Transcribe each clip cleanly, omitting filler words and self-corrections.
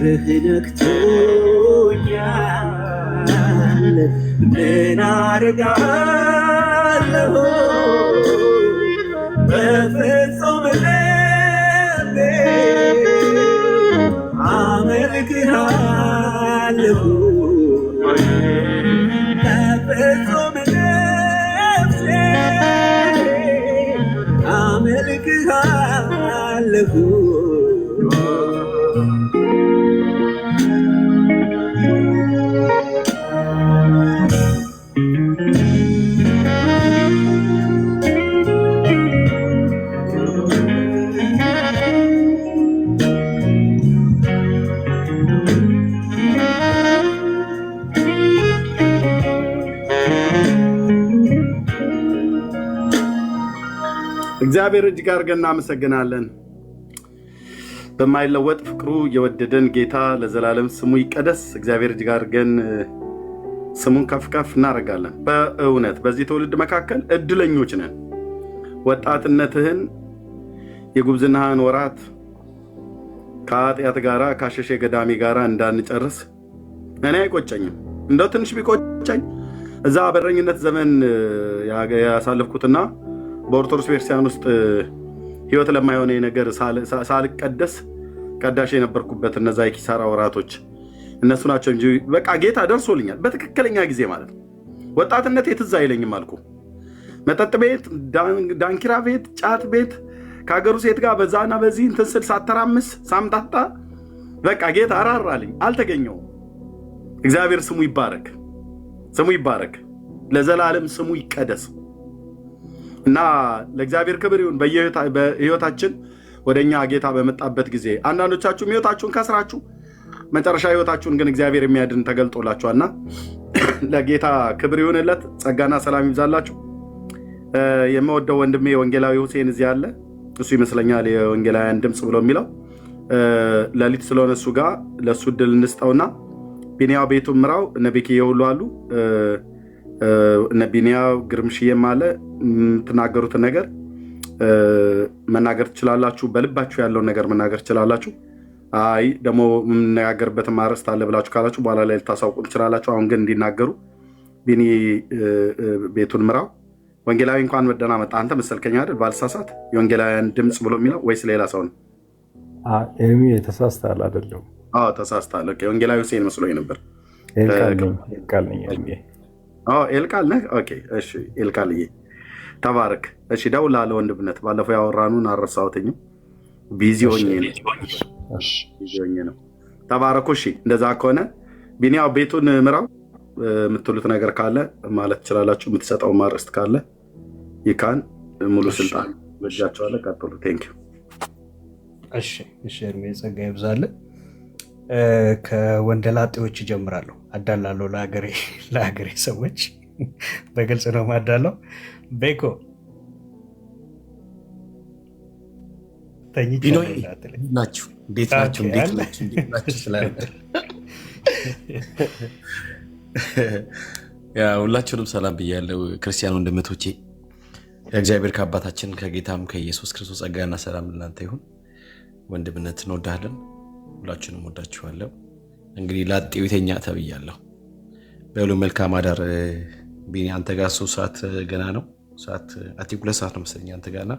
ፍቅርህ ነክቶኛል ምን አደርጋለሁ በፍጹም ልቤ አመልክሃለሁ በፍጹም ነፍሴ አመልክሃለሁ እግዚአብሔር እጅግ አድርገን እናመሰግናለን። በማይለወጥ ፍቅሩ የወደደን ጌታ ለዘላለም ስሙ ይቀደስ። እግዚአብሔር እጅግ አድርገን ስሙን ከፍ ከፍ እናደርጋለን። በእውነት በዚህ ትውልድ መካከል እድለኞች ነን። ወጣትነትህን የጉብዝናህን ወራት ከኃጢአት ጋራ ካሸሼ ገዳሚ ጋራ እንዳንጨርስ እኔ አይቆጨኝም። እንደው ትንሽ ቢቆጨኝ እዛ በረኝነት ዘመን ያሳለፍኩትና በኦርቶዶክስ ቤተክርስቲያን ውስጥ ህይወት ለማይሆነ ነገር ሳልቀደስ ቀዳሽ የነበርኩበት እነዛ የኪሳራ ወራቶች እነሱ ናቸው እንጂ በቃ ጌታ ደርሶልኛል በትክክለኛ ጊዜ ማለት ነው። ወጣትነት የትዝ አይለኝም አልኩ። መጠጥ ቤት፣ ዳንኪራ ቤት፣ ጫት ቤት ከሀገሩ ሴት ጋር በዛና በዚህ እንትን ስል ሳተራምስ ሳምጣጣ በቃ ጌታ አራራልኝ፣ አልተገኘውም። እግዚአብሔር ስሙ ይባረክ፣ ስሙ ይባረክ፣ ለዘላለም ስሙ ይቀደስ እና ለእግዚአብሔር ክብር ይሁን። በህይወታችን ወደኛ ጌታ በመጣበት ጊዜ አንዳንዶቻችሁም ህይወታችሁን ከስራችሁ መጨረሻ ህይወታችሁን ግን እግዚአብሔር የሚያድን ተገልጦላችኋልና ለጌታ ክብር ይሁንለት። ጸጋና ሰላም ይብዛላችሁ። የምወደው ወንድሜ ወንጌላዊ ሁሴን እዚህ አለ። እሱ ይመስለኛል የወንጌላውያን ድምፅ ብሎ የሚለው ለሊት ስለሆነ እሱ ጋር ለእሱ እድል እንስጠውና ቢኒያው ቤቱን ምራው እነ ቤኪዬ ሁሉ አሉ። እነ ቢኒያው ግርምሽዬም አለ። የምትናገሩትን ነገር መናገር ትችላላችሁ። በልባችሁ ያለውን ነገር መናገር ትችላላችሁ። አይ ደግሞ የምንነጋገርበትን ማረስት አለ ብላችሁ ካላችሁ በኋላ ላይ ልታሳውቁ ትችላላችሁ። አሁን ግን እንዲናገሩ ቢኒ ቤቱን ምራው። ወንጌላዊ እንኳን መደና መጣ። አንተ መሰልከኝ አይደል ባልሳሳት የወንጌላውያን ድምፅ ብሎ የሚለው ወይስ ሌላ ሰው ነው? ኤርሚ ተሳስተሃል አይደለም? አዎ ተሳስተሃል። የወንጌላዊ ሁሴን መስሎኝ ነበር። ኤልቃል ነኝ ኤርሚ። ኤልቃል ነህ? ኦኬ እሺ ኤልቃልዬ ተባረክ። እሺ ደውላለሁ ወንድምነት። ባለፈው ያወራኑን አልረሳሁትኝም። ቢዚ ሆኜ ነው። ተባረኩ። እሺ እንደዛ ከሆነ ቢኒያው ቤቱን ምራው። የምትሉት ነገር ካለ ማለት ትችላላችሁ። የምትሰጠው ማረስት ካለ ይካን ሙሉ ስልጣን በእጃቸዋለ። ቀጥሉ። ቴንክ ዩ። እሺ ኤርሚ ጸጋ ይብዛልህ። ከወንደላጤዎች ይጀምራለሁ። አዳላለሁ ለሀገሬ ሰዎች በግልጽ ነው ማዳለው። ቤኮ ናችሁ? እንዴት ናችሁ? ሁላችሁንም ሰላም ብያለሁ። ክርስቲያን ወንድምቶቼ እግዚአብሔር ከአባታችን ከጌታም ከኢየሱስ ክርስቶስ ጸጋና ሰላም ለእናንተ ይሁን። ወንድምነት እንወዳለን። ሁላችሁንም ወዳችኋለሁ። እንግዲህ ላጤው የተኛ ተብያለሁ። በሉ መልካም አዳር። ቢኒ አንተ ጋር 3 ሰዓት ገና ነው። ሰዓት 2 ሰዓት ነው መሰለኝ አንተ ጋርና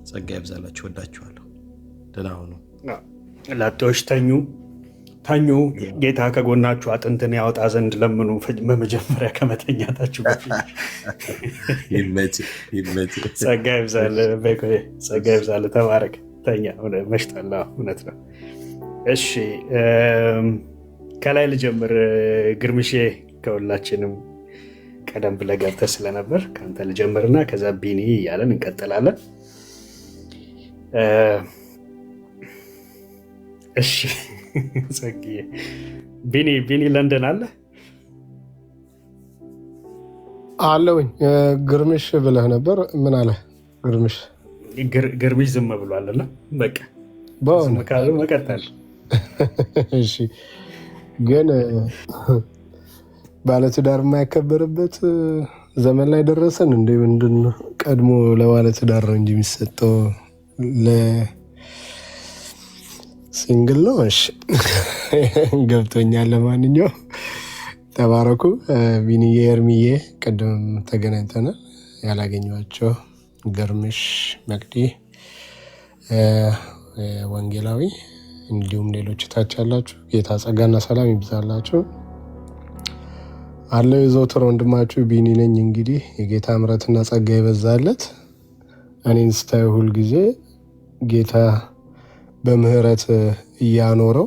ጸጋ ይብዛላችሁ። ወዳችኋለሁ። ደህና ሁኑ። ላጤዎች ተኙ። ጌታ ከጎናችሁ አጥንትን ያወጣ ዘንድ ለምኑ። በመጀመሪያ ከመተኛታችሁ በፊት ይመች። ጸጋ ይብዛልህ። ተባረክ። ተኛ። መሽታላ። እውነት ነው። እሺ ከላይ ልጀምር። ግርምሼ ከሁላችንም ቀደም ብለህ ገብተህ ስለነበር ከአንተ ልጀምርና ከዛ ቢኒ እያለን እንቀጥላለን። እሺ ጸግዬ ቢኒ ለንደን አለ አለውኝ። ግርምሽ ብለህ ነበር። ምን አለ ግርምሽ? ዝም ብሏልና በቃ ካለ መቀጠል። እሺ ግን ባለትዳር የማይከበርበት ዘመን ላይ ደረሰን እንደ ምንድን ነው? ቀድሞ ለባለትዳር ነው እንጂ የሚሰጠው ሲንግል ነው። እሺ ገብቶኛል። ለማንኛውም ተባረኩ። ቢኒዬ ኤርሚዬ ቅድም ተገናኝተናል። ያላገኘኋቸው ግርምሽ፣ መቅዲ፣ ወንጌላዊ እንዲሁም ሌሎች ታች ያላችሁ ጌታ ጸጋና ሰላም ይብዛላችሁ። አለው የዘወትር ወንድማችሁ ቢኒ ነኝ። እንግዲህ የጌታ ምሕረትና ጸጋ ይበዛለት። እኔን ስታዩ ሁልጊዜ ጌታ በምህረት እያኖረው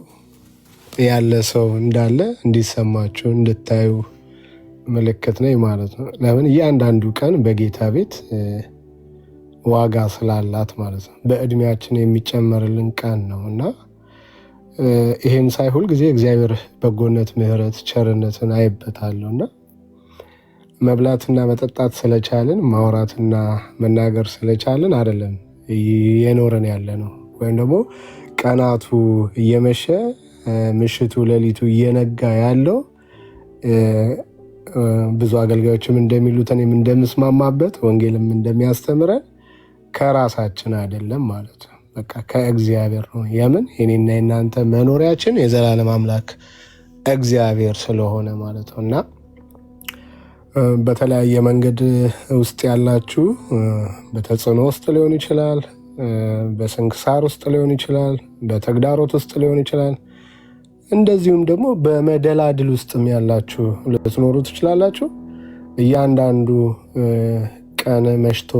ያለ ሰው እንዳለ እንዲሰማችሁ እንድታዩ ምልክት ነኝ ማለት ነው። ለምን እያንዳንዱ ቀን በጌታ ቤት ዋጋ ስላላት ማለት ነው። በእድሜያችን የሚጨመርልን ቀን ነው እና ይሄን ሳይ ሁልጊዜ እግዚአብሔር በጎነት፣ ምህረት፣ ቸርነትን አይበታለሁ እና መብላትና መጠጣት ስለቻልን ማውራትና መናገር ስለቻልን አይደለም የኖረን ያለ ነው። ወይም ደግሞ ቀናቱ እየመሸ ምሽቱ ሌሊቱ እየነጋ ያለው ብዙ አገልጋዮችም እንደሚሉት እኔም እንደምስማማበት ወንጌልም እንደሚያስተምረን ከራሳችን አይደለም ማለት ነው። በቃ ከእግዚአብሔር ነው። የምን የኔና የናንተ መኖሪያችን የዘላለም አምላክ እግዚአብሔር ስለሆነ ማለት ነው እና በተለያየ መንገድ ውስጥ ያላችሁ በተጽዕኖ ውስጥ ሊሆን ይችላል፣ በስንክሳር ውስጥ ሊሆን ይችላል፣ በተግዳሮት ውስጥ ሊሆን ይችላል። እንደዚሁም ደግሞ በመደላድል ውስጥም ያላችሁ ልትኖሩ ትችላላችሁ። እያንዳንዱ ቀን መሽቶ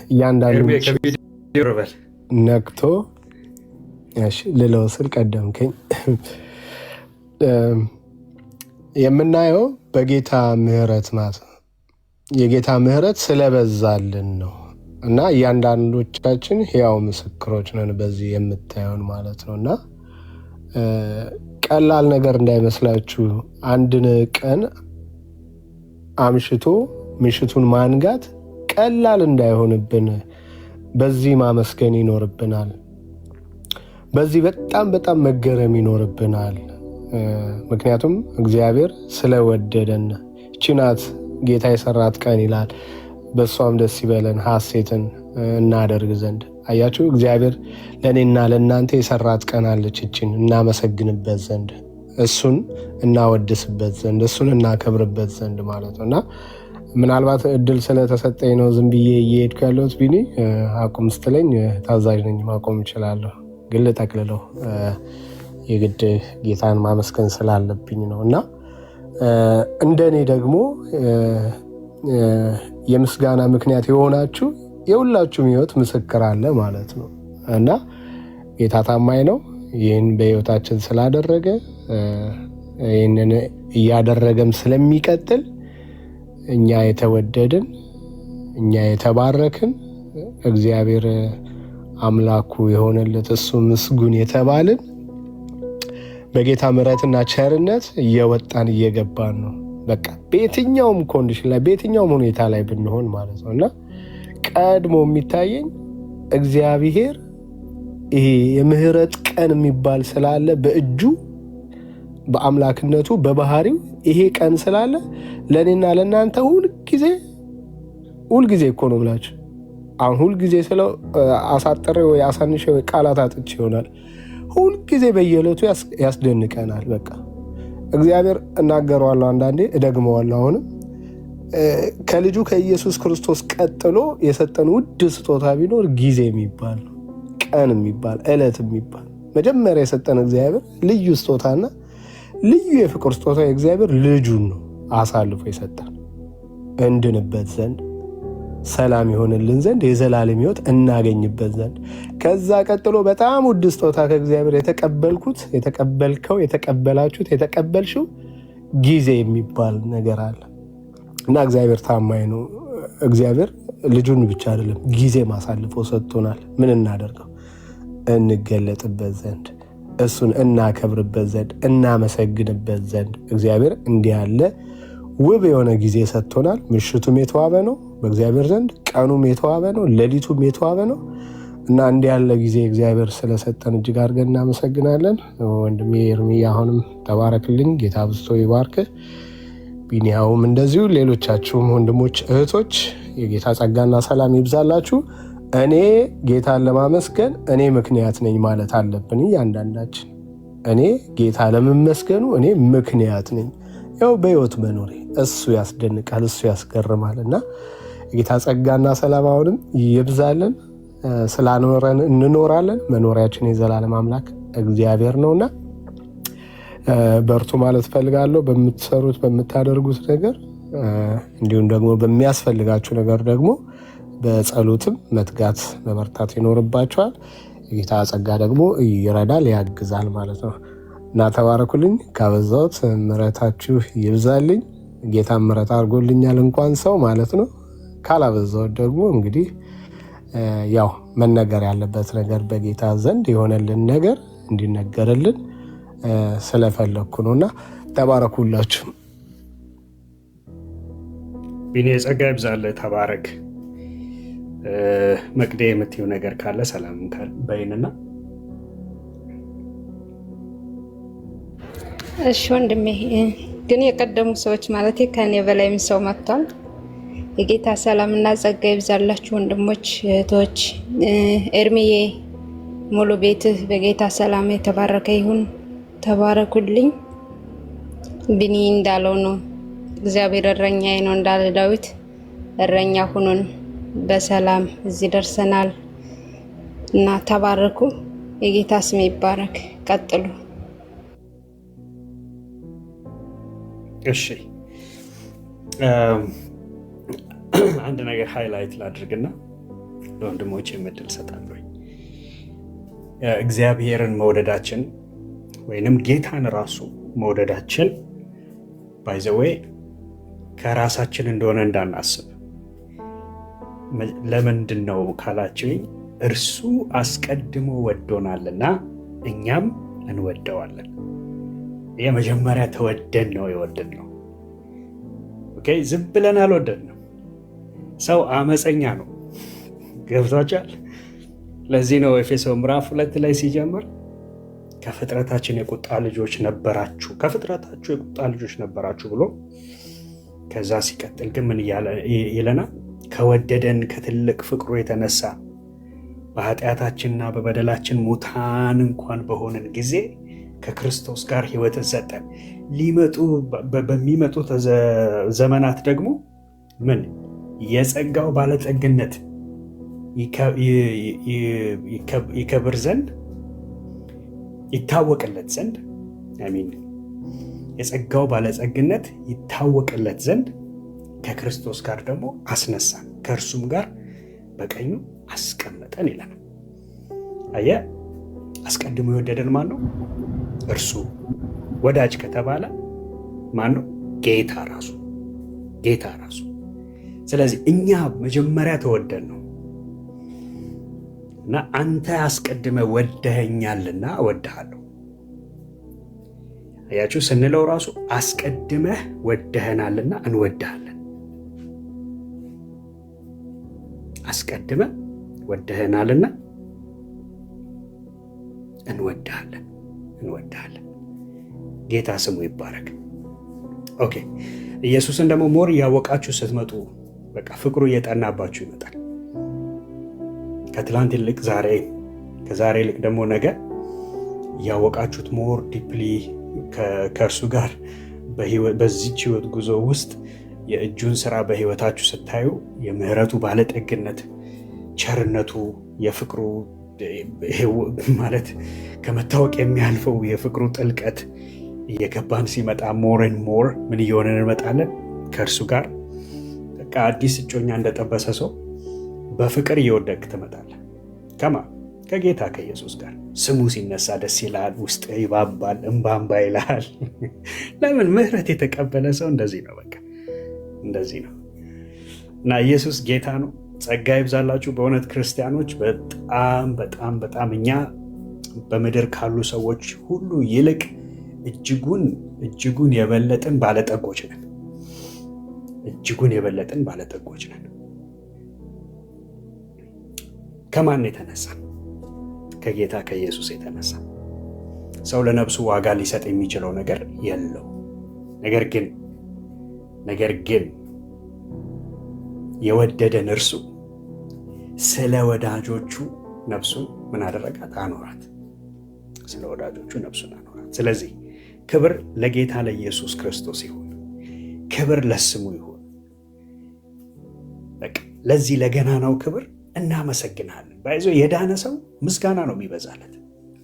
እያንዳንዱ ነግቶ ልለው ስል ቀደምከኝ የምናየው በጌታ ምህረት ናት። የጌታ ምህረት ስለበዛልን ነው እና እያንዳንዶቻችን ሕያው ምስክሮች ነን በዚህ የምታየውን ማለት ነው እና ቀላል ነገር እንዳይመስላችሁ። አንድን ቀን አምሽቶ ምሽቱን ማንጋት ቀላል እንዳይሆንብን በዚህ ማመስገን ይኖርብናል። በዚህ በጣም በጣም መገረም ይኖርብናል። ምክንያቱም እግዚአብሔር ስለወደደን ይህች ናት ጌታ የሰራት ቀን ይላል። በእሷም ደስ ይበለን ሐሴትን እናደርግ ዘንድ። አያችሁ እግዚአብሔር ለእኔና ለእናንተ የሰራት ቀን አለች። ይችን እናመሰግንበት ዘንድ፣ እሱን እናወድስበት ዘንድ፣ እሱን እናከብርበት ዘንድ ማለት ነው እና ምናልባት እድል ስለተሰጠኝ ነው ዝም ብዬ እየሄድኩ ያለሁት። ቢኒ አቁም ስትለኝ ታዛዥ ነኝ፣ ማቆም እችላለሁ። ግን ልጠቅልለው የግድ ጌታን ማመስገን ስላለብኝ ነው እና እንደኔ ደግሞ የምስጋና ምክንያት የሆናችሁ የሁላችሁም ሕይወት ምስክር አለ ማለት ነው እና ጌታ ታማኝ ነው። ይህን በሕይወታችን ስላደረገ ይህንን እያደረገም ስለሚቀጥል እኛ የተወደድን እኛ የተባረክን እግዚአብሔር አምላኩ የሆነለት እሱ ምስጉን የተባልን በጌታ ምሕረትና ቸርነት እየወጣን እየገባን ነው። በቃ በየትኛውም ኮንዲሽን ላይ በየትኛውም ሁኔታ ላይ ብንሆን ማለት ነው እና ቀድሞ የሚታየኝ እግዚአብሔር ይሄ የምህረት ቀን የሚባል ስላለ በእጁ በአምላክነቱ በባህሪው ይሄ ቀን ስላለ ለእኔና ለእናንተ ሁልጊዜ እኮ ነው ብላችሁ አሁን ሁልጊዜ ስለው አሳጥሬ ወይ አሳንሼ ወይ ቃላት አጥቼ ይሆናል። ሁልጊዜ በየዕለቱ ያስደንቀናል። በቃ እግዚአብሔር እናገረዋለሁ፣ አንዳንዴ እደግመዋለሁ። አሁንም ከልጁ ከኢየሱስ ክርስቶስ ቀጥሎ የሰጠን ውድ ስጦታ ቢኖር ጊዜ የሚባል ቀን የሚባል ዕለት የሚባል መጀመሪያ የሰጠን እግዚአብሔር ልዩ ስጦታና ልዩ የፍቅር ስጦታ የእግዚአብሔር ልጁን ነው አሳልፎ የሰጠን እንድንበት ዘንድ ሰላም ይሆንልን ዘንድ የዘላለም ሕይወት እናገኝበት ዘንድ። ከዛ ቀጥሎ በጣም ውድ ስጦታ ከእግዚአብሔር የተቀበልከው የተቀበላችሁት የተቀበልሽው ጊዜ የሚባል ነገር አለ እና እግዚአብሔር ታማኝ ነው። እግዚአብሔር ልጁን ብቻ አይደለም ጊዜ ማሳልፎ ሰጥቶናል። ምን እናደርገው? እንገለጥበት ዘንድ፣ እሱን እናከብርበት ዘንድ፣ እናመሰግንበት ዘንድ እግዚአብሔር እንዲህ ያለ ውብ የሆነ ጊዜ ሰጥቶናል። ምሽቱም የተዋበ ነው በእግዚአብሔር ዘንድ፣ ቀኑም የተዋበ ነው፣ ሌሊቱም የተዋበ ነው እና እንዲህ ያለ ጊዜ እግዚአብሔር ስለሰጠን እጅግ አድርገን እናመሰግናለን። ወንድሜ ኤርሚያ አሁንም ተባረክልኝ፣ ጌታ አብዝቶ ይባርክ። ቢኒያውም እንደዚሁ፣ ሌሎቻችሁም ወንድሞች እህቶች የጌታ ጸጋና ሰላም ይብዛላችሁ። እኔ ጌታን ለማመስገን እኔ ምክንያት ነኝ ማለት አለብን እያንዳንዳችን። እኔ ጌታ ለመመስገኑ እኔ ምክንያት ነኝ። ያው በህይወት መኖሬ እሱ ያስደንቃል፣ እሱ ያስገርማል። እና የጌታ ጸጋና ሰላም አሁንም ይብዛልን። ስላኖረን እንኖራለን። መኖሪያችን የዘላለም አምላክ እግዚአብሔር ነውና በርቱ ማለት ፈልጋለሁ። በምትሰሩት በምታደርጉት ነገር እንዲሁም ደግሞ በሚያስፈልጋችሁ ነገር ደግሞ በጸሎትም መትጋት መበርታት ይኖርባቸዋል። የጌታ ጸጋ ደግሞ ይረዳል፣ ያግዛል ማለት ነው እና ተባረኩልኝ። ካበዛሁት ምሕረታችሁ ይብዛልኝ። ጌታ ምሕረት አድርጎልኛል እንኳን ሰው ማለት ነው። ካላበዛሁት ደግሞ እንግዲህ ያው መነገር ያለበት ነገር በጌታ ዘንድ የሆነልን ነገር እንዲነገርልን ስለፈለግኩ ነው እና ተባረኩላችሁ። ቢኔ ጸጋ ይብዛልህ፣ ተባረክ። መቅዴ የምትይው ነገር ካለ ሰላም በይንና። እሺ ወንድሜ፣ ግን የቀደሙ ሰዎች ማለት ከእኔ በላይም ሰው መጥቷል። የጌታ ሰላም እና ጸጋ ይብዛላችሁ ወንድሞች እህቶች። ኤርሚዬ ሙሉ ቤትህ በጌታ ሰላም የተባረከ ይሁን። ተባረኩልኝ። ቢኒ እንዳለው ነው፣ እግዚአብሔር እረኛዬ ነው እንዳለ ዳዊት እረኛ ሁኑን። በሰላም እዚህ ደርሰናል እና ተባረኩ። የጌታ ስም ይባረክ። ቀጥሉ። እሺ አንድ ነገር ሃይላይት ላድርግና ለወንድሞች የምድል ሰጣለሁ። እግዚአብሔርን መውደዳችን ወይንም ጌታን ራሱ መውደዳችን ባይዘዌ ከራሳችን እንደሆነ እንዳናስብ። ለምንድን ነው ካላችሁኝ፣ እርሱ አስቀድሞ ወዶናልና እኛም እንወደዋለን። የመጀመሪያ ተወደን ነው የወደድ ነው። ኦኬ፣ ዝም ብለን አልወደድ ነው። ሰው አመፀኛ ነው። ገብቷችኋል? ለዚህ ነው ኤፌሶን ምዕራፍ 2 ላይ ሲጀምር ከፍጥረታችን የቁጣ ልጆች ነበራችሁ፣ ከፍጥረታችሁ የቁጣ ልጆች ነበራችሁ ብሎ ከዛ ሲቀጥል ግን ምን ይለናል? ከወደደን ከትልቅ ፍቅሩ የተነሳ በኃጢአታችንና በበደላችን ሙታን እንኳን በሆንን ጊዜ ከክርስቶስ ጋር ሕይወትን ሰጠን። በሚመጡት ዘመናት ደግሞ ምን የጸጋው ባለጠግነት ይከብር ዘንድ ይታወቅለት ዘንድ አሜን። የጸጋው ባለጠግነት ይታወቅለት ዘንድ ከክርስቶስ ጋር ደግሞ አስነሳን፣ ከእርሱም ጋር በቀኙ አስቀመጠን ይለናል። አየህ፣ አስቀድሞ የወደደን ማን ነው? እርሱ። ወዳጅ ከተባለ ማን ነው? ጌታ ራሱ፣ ጌታ ራሱ። ስለዚህ እኛ መጀመሪያ ተወደን ነው እና አንተ አስቀድመ ወደኸኛልና እወድሃለሁ። አያችሁ ስንለው ራሱ አስቀድመህ ወደኸናልና እንወድሃለን። አስቀድመ ወደኸናልና እንወድሃለን። ጌታ ስሙ ይባረክ። ኦኬ፣ ኢየሱስን ደግሞ ሞር እያወቃችሁ ስትመጡ በቃ ፍቅሩ እየጠናባችሁ ይመጣል። ከትላንት ይልቅ ዛሬ፣ ከዛሬ ይልቅ ደግሞ ነገ እያወቃችሁት ሞር ዲፕሊ ከእርሱ ጋር በዚች ህይወት ጉዞ ውስጥ የእጁን ስራ በህይወታችሁ ስታዩ የምህረቱ ባለጠግነት፣ ቸርነቱ፣ የፍቅሩ ማለት ከመታወቅ የሚያልፈው የፍቅሩ ጥልቀት እየገባን ሲመጣ ሞርን ሞር ምን እየሆነን እንመጣለን? ከእርሱ ጋር በቃ አዲስ እጮኛ እንደጠበሰ ሰው በፍቅር እየወደቅ ትመጣለህ። ከማ ከጌታ ከኢየሱስ ጋር ስሙ ሲነሳ ደስ ይላል፣ ውስጥ ይባባል፣ እምባምባ ይላል። ለምን? ምህረት የተቀበለ ሰው እንደዚህ ነው። በቃ እንደዚህ ነው እና ኢየሱስ ጌታ ነው። ጸጋ ይብዛላችሁ በእውነት ክርስቲያኖች። በጣም በጣም በጣም እኛ በምድር ካሉ ሰዎች ሁሉ ይልቅ እጅጉን የበለጥን ባለጠጎች ነን። እጅጉን የበለጥን ባለጠጎች ነን። ከማን የተነሳ? ከጌታ ከኢየሱስ የተነሳ። ሰው ለነፍሱ ዋጋ ሊሰጥ የሚችለው ነገር የለው። ነገር ግን የወደደን እርሱ ስለ ወዳጆቹ ነፍሱን ምን አደረጋት? አኖራት። ስለ ወዳጆቹ ነፍሱን አኖራት። ስለዚህ ክብር ለጌታ ለኢየሱስ ክርስቶስ ይሁን። ክብር ለስሙ ይሁን። በቃ ለዚህ ለገናናው ክብር እናመሰግንሃለን። ባይዞ የዳነ ሰው ምስጋና ነው የሚበዛለት።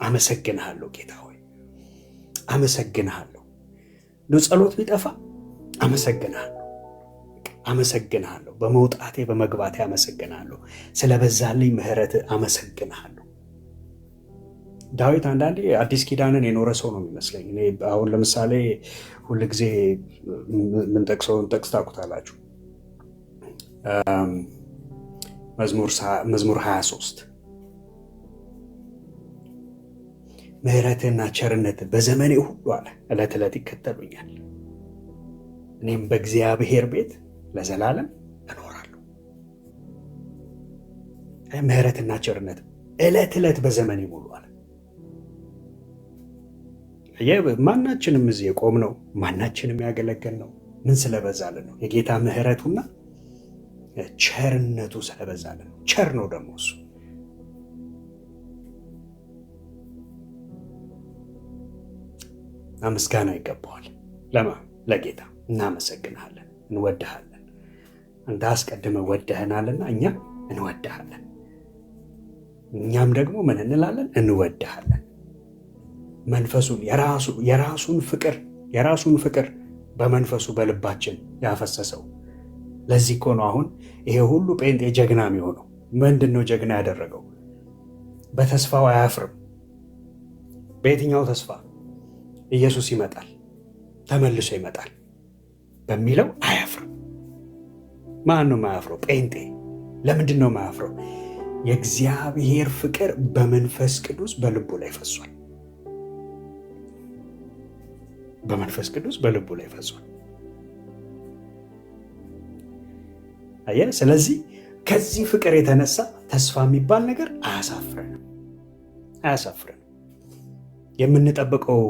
አመሰግንሃለሁ ጌታ ሆይ አመሰግንሃለሁ። ጸሎት ቢጠፋ አመሰግንሃለሁ፣ አመሰግንሃለሁ። በመውጣቴ በመግባቴ አመሰግንሃለሁ። ስለበዛልኝ ምሕረት አመሰግንሃለሁ። ዳዊት አንዳንዴ አዲስ ኪዳንን የኖረ ሰው ነው የሚመስለኝ። እኔ አሁን ለምሳሌ ሁልጊዜ የምንጠቅሰውን ጥቅስ ታውቁታላችሁ። መዝሙር 23 ምሕረትህና ቸርነትህ በዘመኔ ሁሉ አለ ዕለት ዕለት ይከተሉኛል፣ እኔም በእግዚአብሔር ቤት ለዘላለም እኖራለሁ። ምሕረትና ቸርነት ዕለት ዕለት በዘመኔ ሙሉ አለ። ማናችንም እዚህ የቆምነው ማናችንም ያገለገልነው ምን ስለበዛልን ነው? የጌታ ምሕረቱና ቸርነቱ ስለበዛልን ነው። ቸር ነው ደግሞ እሱ። ምስጋና ይገባዋል። ለጌታ እናመሰግንሃለን፣ እንወድሃለን። አንተ አስቀድመህ ወደህናልና እኛም እንወድሃለን። እኛም ደግሞ ምን እንላለን? እንወድሃለን። መንፈሱን የራሱን ፍቅር በመንፈሱ በልባችን ያፈሰሰው። ለዚህ እኮ ነው አሁን ይሄ ሁሉ ጴንጤ ጀግና የሚሆነው። ምንድን ነው ጀግና ያደረገው? በተስፋው አያፍርም። በየትኛው ተስፋ? ኢየሱስ ይመጣል፣ ተመልሶ ይመጣል በሚለው አያፍርም። ማን ነው የማያፍረው? ጴንጤ። ለምንድን ነው የማያፍረው? የእግዚአብሔር ፍቅር በመንፈስ ቅዱስ በልቡ ላይ ፈሷል። በመንፈስ ቅዱስ በልቡ ላይ ፈሷል። አየህ። ስለዚህ ከዚህ ፍቅር የተነሳ ተስፋ የሚባል ነገር አያሳፍረንም። የምንጠብቀው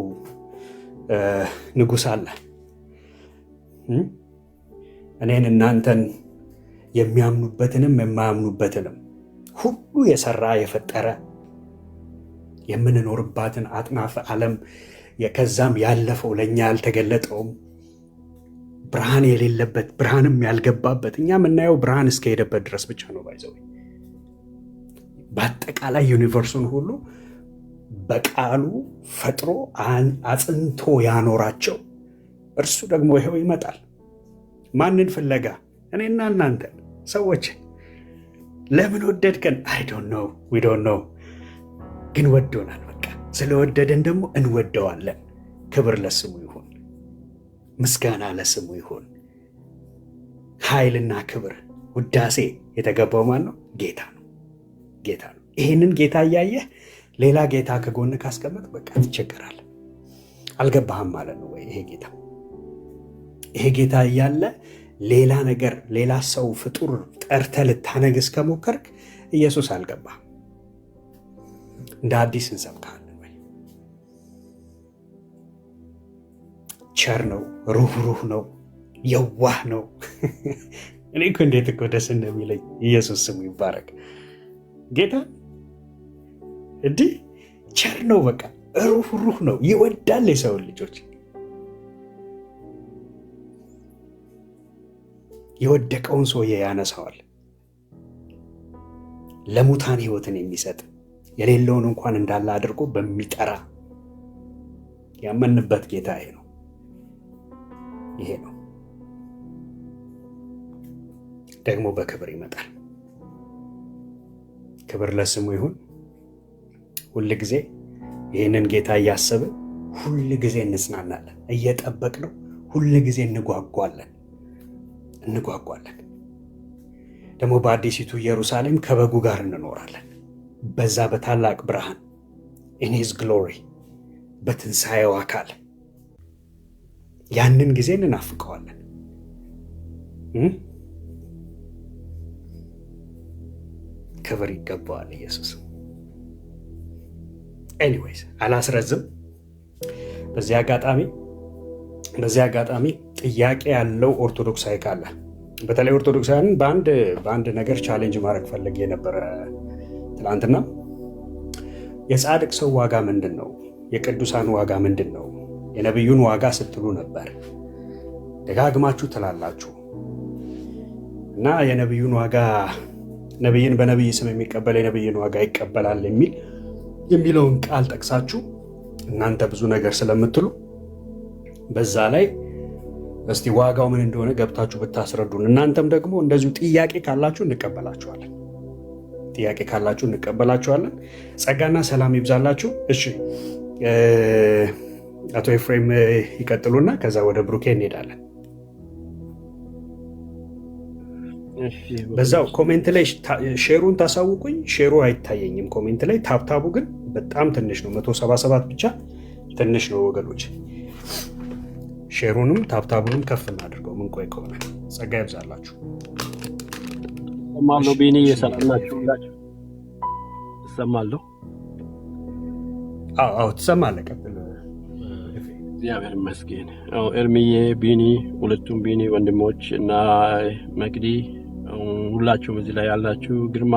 ንጉሥ አለ። እኔን እናንተን የሚያምኑበትንም የማያምኑበትንም ሁሉ የሰራ የፈጠረ የምንኖርባትን አጥናፈ ዓለም ከዛም ያለፈው ለእኛ ያልተገለጠውም ብርሃን የሌለበት ብርሃንም ያልገባበት እኛ የምናየው ብርሃን እስከሄደበት ድረስ ብቻ ነው። ባይዘው በአጠቃላይ ዩኒቨርሱን ሁሉ በቃሉ ፈጥሮ አጽንቶ ያኖራቸው እርሱ ደግሞ ይኸው ይመጣል። ማንን ፍለጋ? እኔና እናንተን ሰዎች። ለምን ወደድከን? አይ ዶንት ኖው፣ ዊ ዶንት ኖው፣ ግን ወዶናል። በቃ ስለወደደን ደግሞ እንወደዋለን። ክብር ለስሙ ይሁን፣ ምስጋና ለስሙ ይሁን። ኃይልና ክብር ውዳሴ የተገባው ማን ነው? ጌታ ነው። ጌታ ነው። ይህንን ጌታ እያየህ ሌላ ጌታ ከጎን ካስቀመጥ በቃ ትቸገራለህ። አልገባህም ማለት ነው ወይ? ይሄ ጌታ እያለ ሌላ ነገር ሌላ ሰው ፍጡር ጠርተህ ልታነግስ ከሞከርክ ኢየሱስ አልገባህም። እንደ አዲስ እንሰብካለን ወይ? ቸር ነው፣ ሩህሩህ ነው፣ የዋህ ነው። እኔ እኮ እንዴት እኮ ደስ እንደሚለኝ ኢየሱስ ስሙ ይባረክ። ጌታ እንዲህ ቸር ነው፣ በቃ ሩህሩህ ነው፣ ይወዳል የሰውን ልጆች። የወደቀውን ሰውዬ ያነሳዋል። ለሙታን ሕይወትን የሚሰጥ የሌለውን እንኳን እንዳለ አድርጎ በሚጠራ ያመንበት ጌታ ይሄ ነው። ደግሞ በክብር ይመጣል። ክብር ለስሙ ይሁን። ሁል ጊዜ ይህንን ጌታ እያሰብን ሁል ጊዜ እንጽናናለን፣ እየጠበቅነው ሁል ጊዜ እንጓጓለን። ደግሞ በአዲሲቱ ኢየሩሳሌም ከበጉ ጋር እንኖራለን። በዛ በታላቅ ብርሃን ኢን ሂዝ ግሎሪ በትንሣኤው አካል ያንን ጊዜ እንናፍቀዋለን። ክብር ይገባዋል ኢየሱስ። ኤኒዌይስ አላስረዝም። በዚህ አጋጣሚ ጥያቄ ያለው ኦርቶዶክሳዊ ካለ በተለይ ኦርቶዶክሳውያንን በአንድ ነገር ቻሌንጅ ማድረግ ፈልጌ የነበረ ትናንትና። የጻድቅ ሰው ዋጋ ምንድን ነው? የቅዱሳን ዋጋ ምንድን ነው? የነቢዩን ዋጋ ስትሉ ነበር፣ ደጋግማችሁ ትላላችሁ። እና የነቢዩን ዋጋ ነቢይን በነቢይ ስም የሚቀበል የነቢይን ዋጋ ይቀበላል የሚለውን ቃል ጠቅሳችሁ እናንተ ብዙ ነገር ስለምትሉ በዛ ላይ እስቲ ዋጋው ምን እንደሆነ ገብታችሁ ብታስረዱን። እናንተም ደግሞ እንደዚሁ ጥያቄ ካላችሁ እንቀበላችኋለን። ጸጋና ሰላም ይብዛላችሁ። እሺ አቶ ኤፍሬም ይቀጥሉና ከዛ ወደ ብሩኬ እንሄዳለን። በዛው ኮሜንት ላይ ሼሩን ታሳውቁኝ። ሼሩ አይታየኝም ኮሜንት ላይ። ታብታቡ ግን በጣም ትንሽ ነው፣ 177 ብቻ ትንሽ ነው ወገኖች። ሼሩንም ታብታቡንም ከፍ እናድርገው። ምን ቆይ ከሆነ ጸጋ ይብዛላችሁ። እሰማለሁ። ቤኒ የሰላም ናችሁ? እሰማለሁ። አዎ ትሰማለህ። ቀጥል። እግዚአብሔር ይመስገን። ኤርሚዬ፣ ቢኒ፣ ሁለቱም ቢኒ ወንድሞች እና መቅዲ፣ ሁላችሁም እዚህ ላይ ያላችሁ፣ ግርማ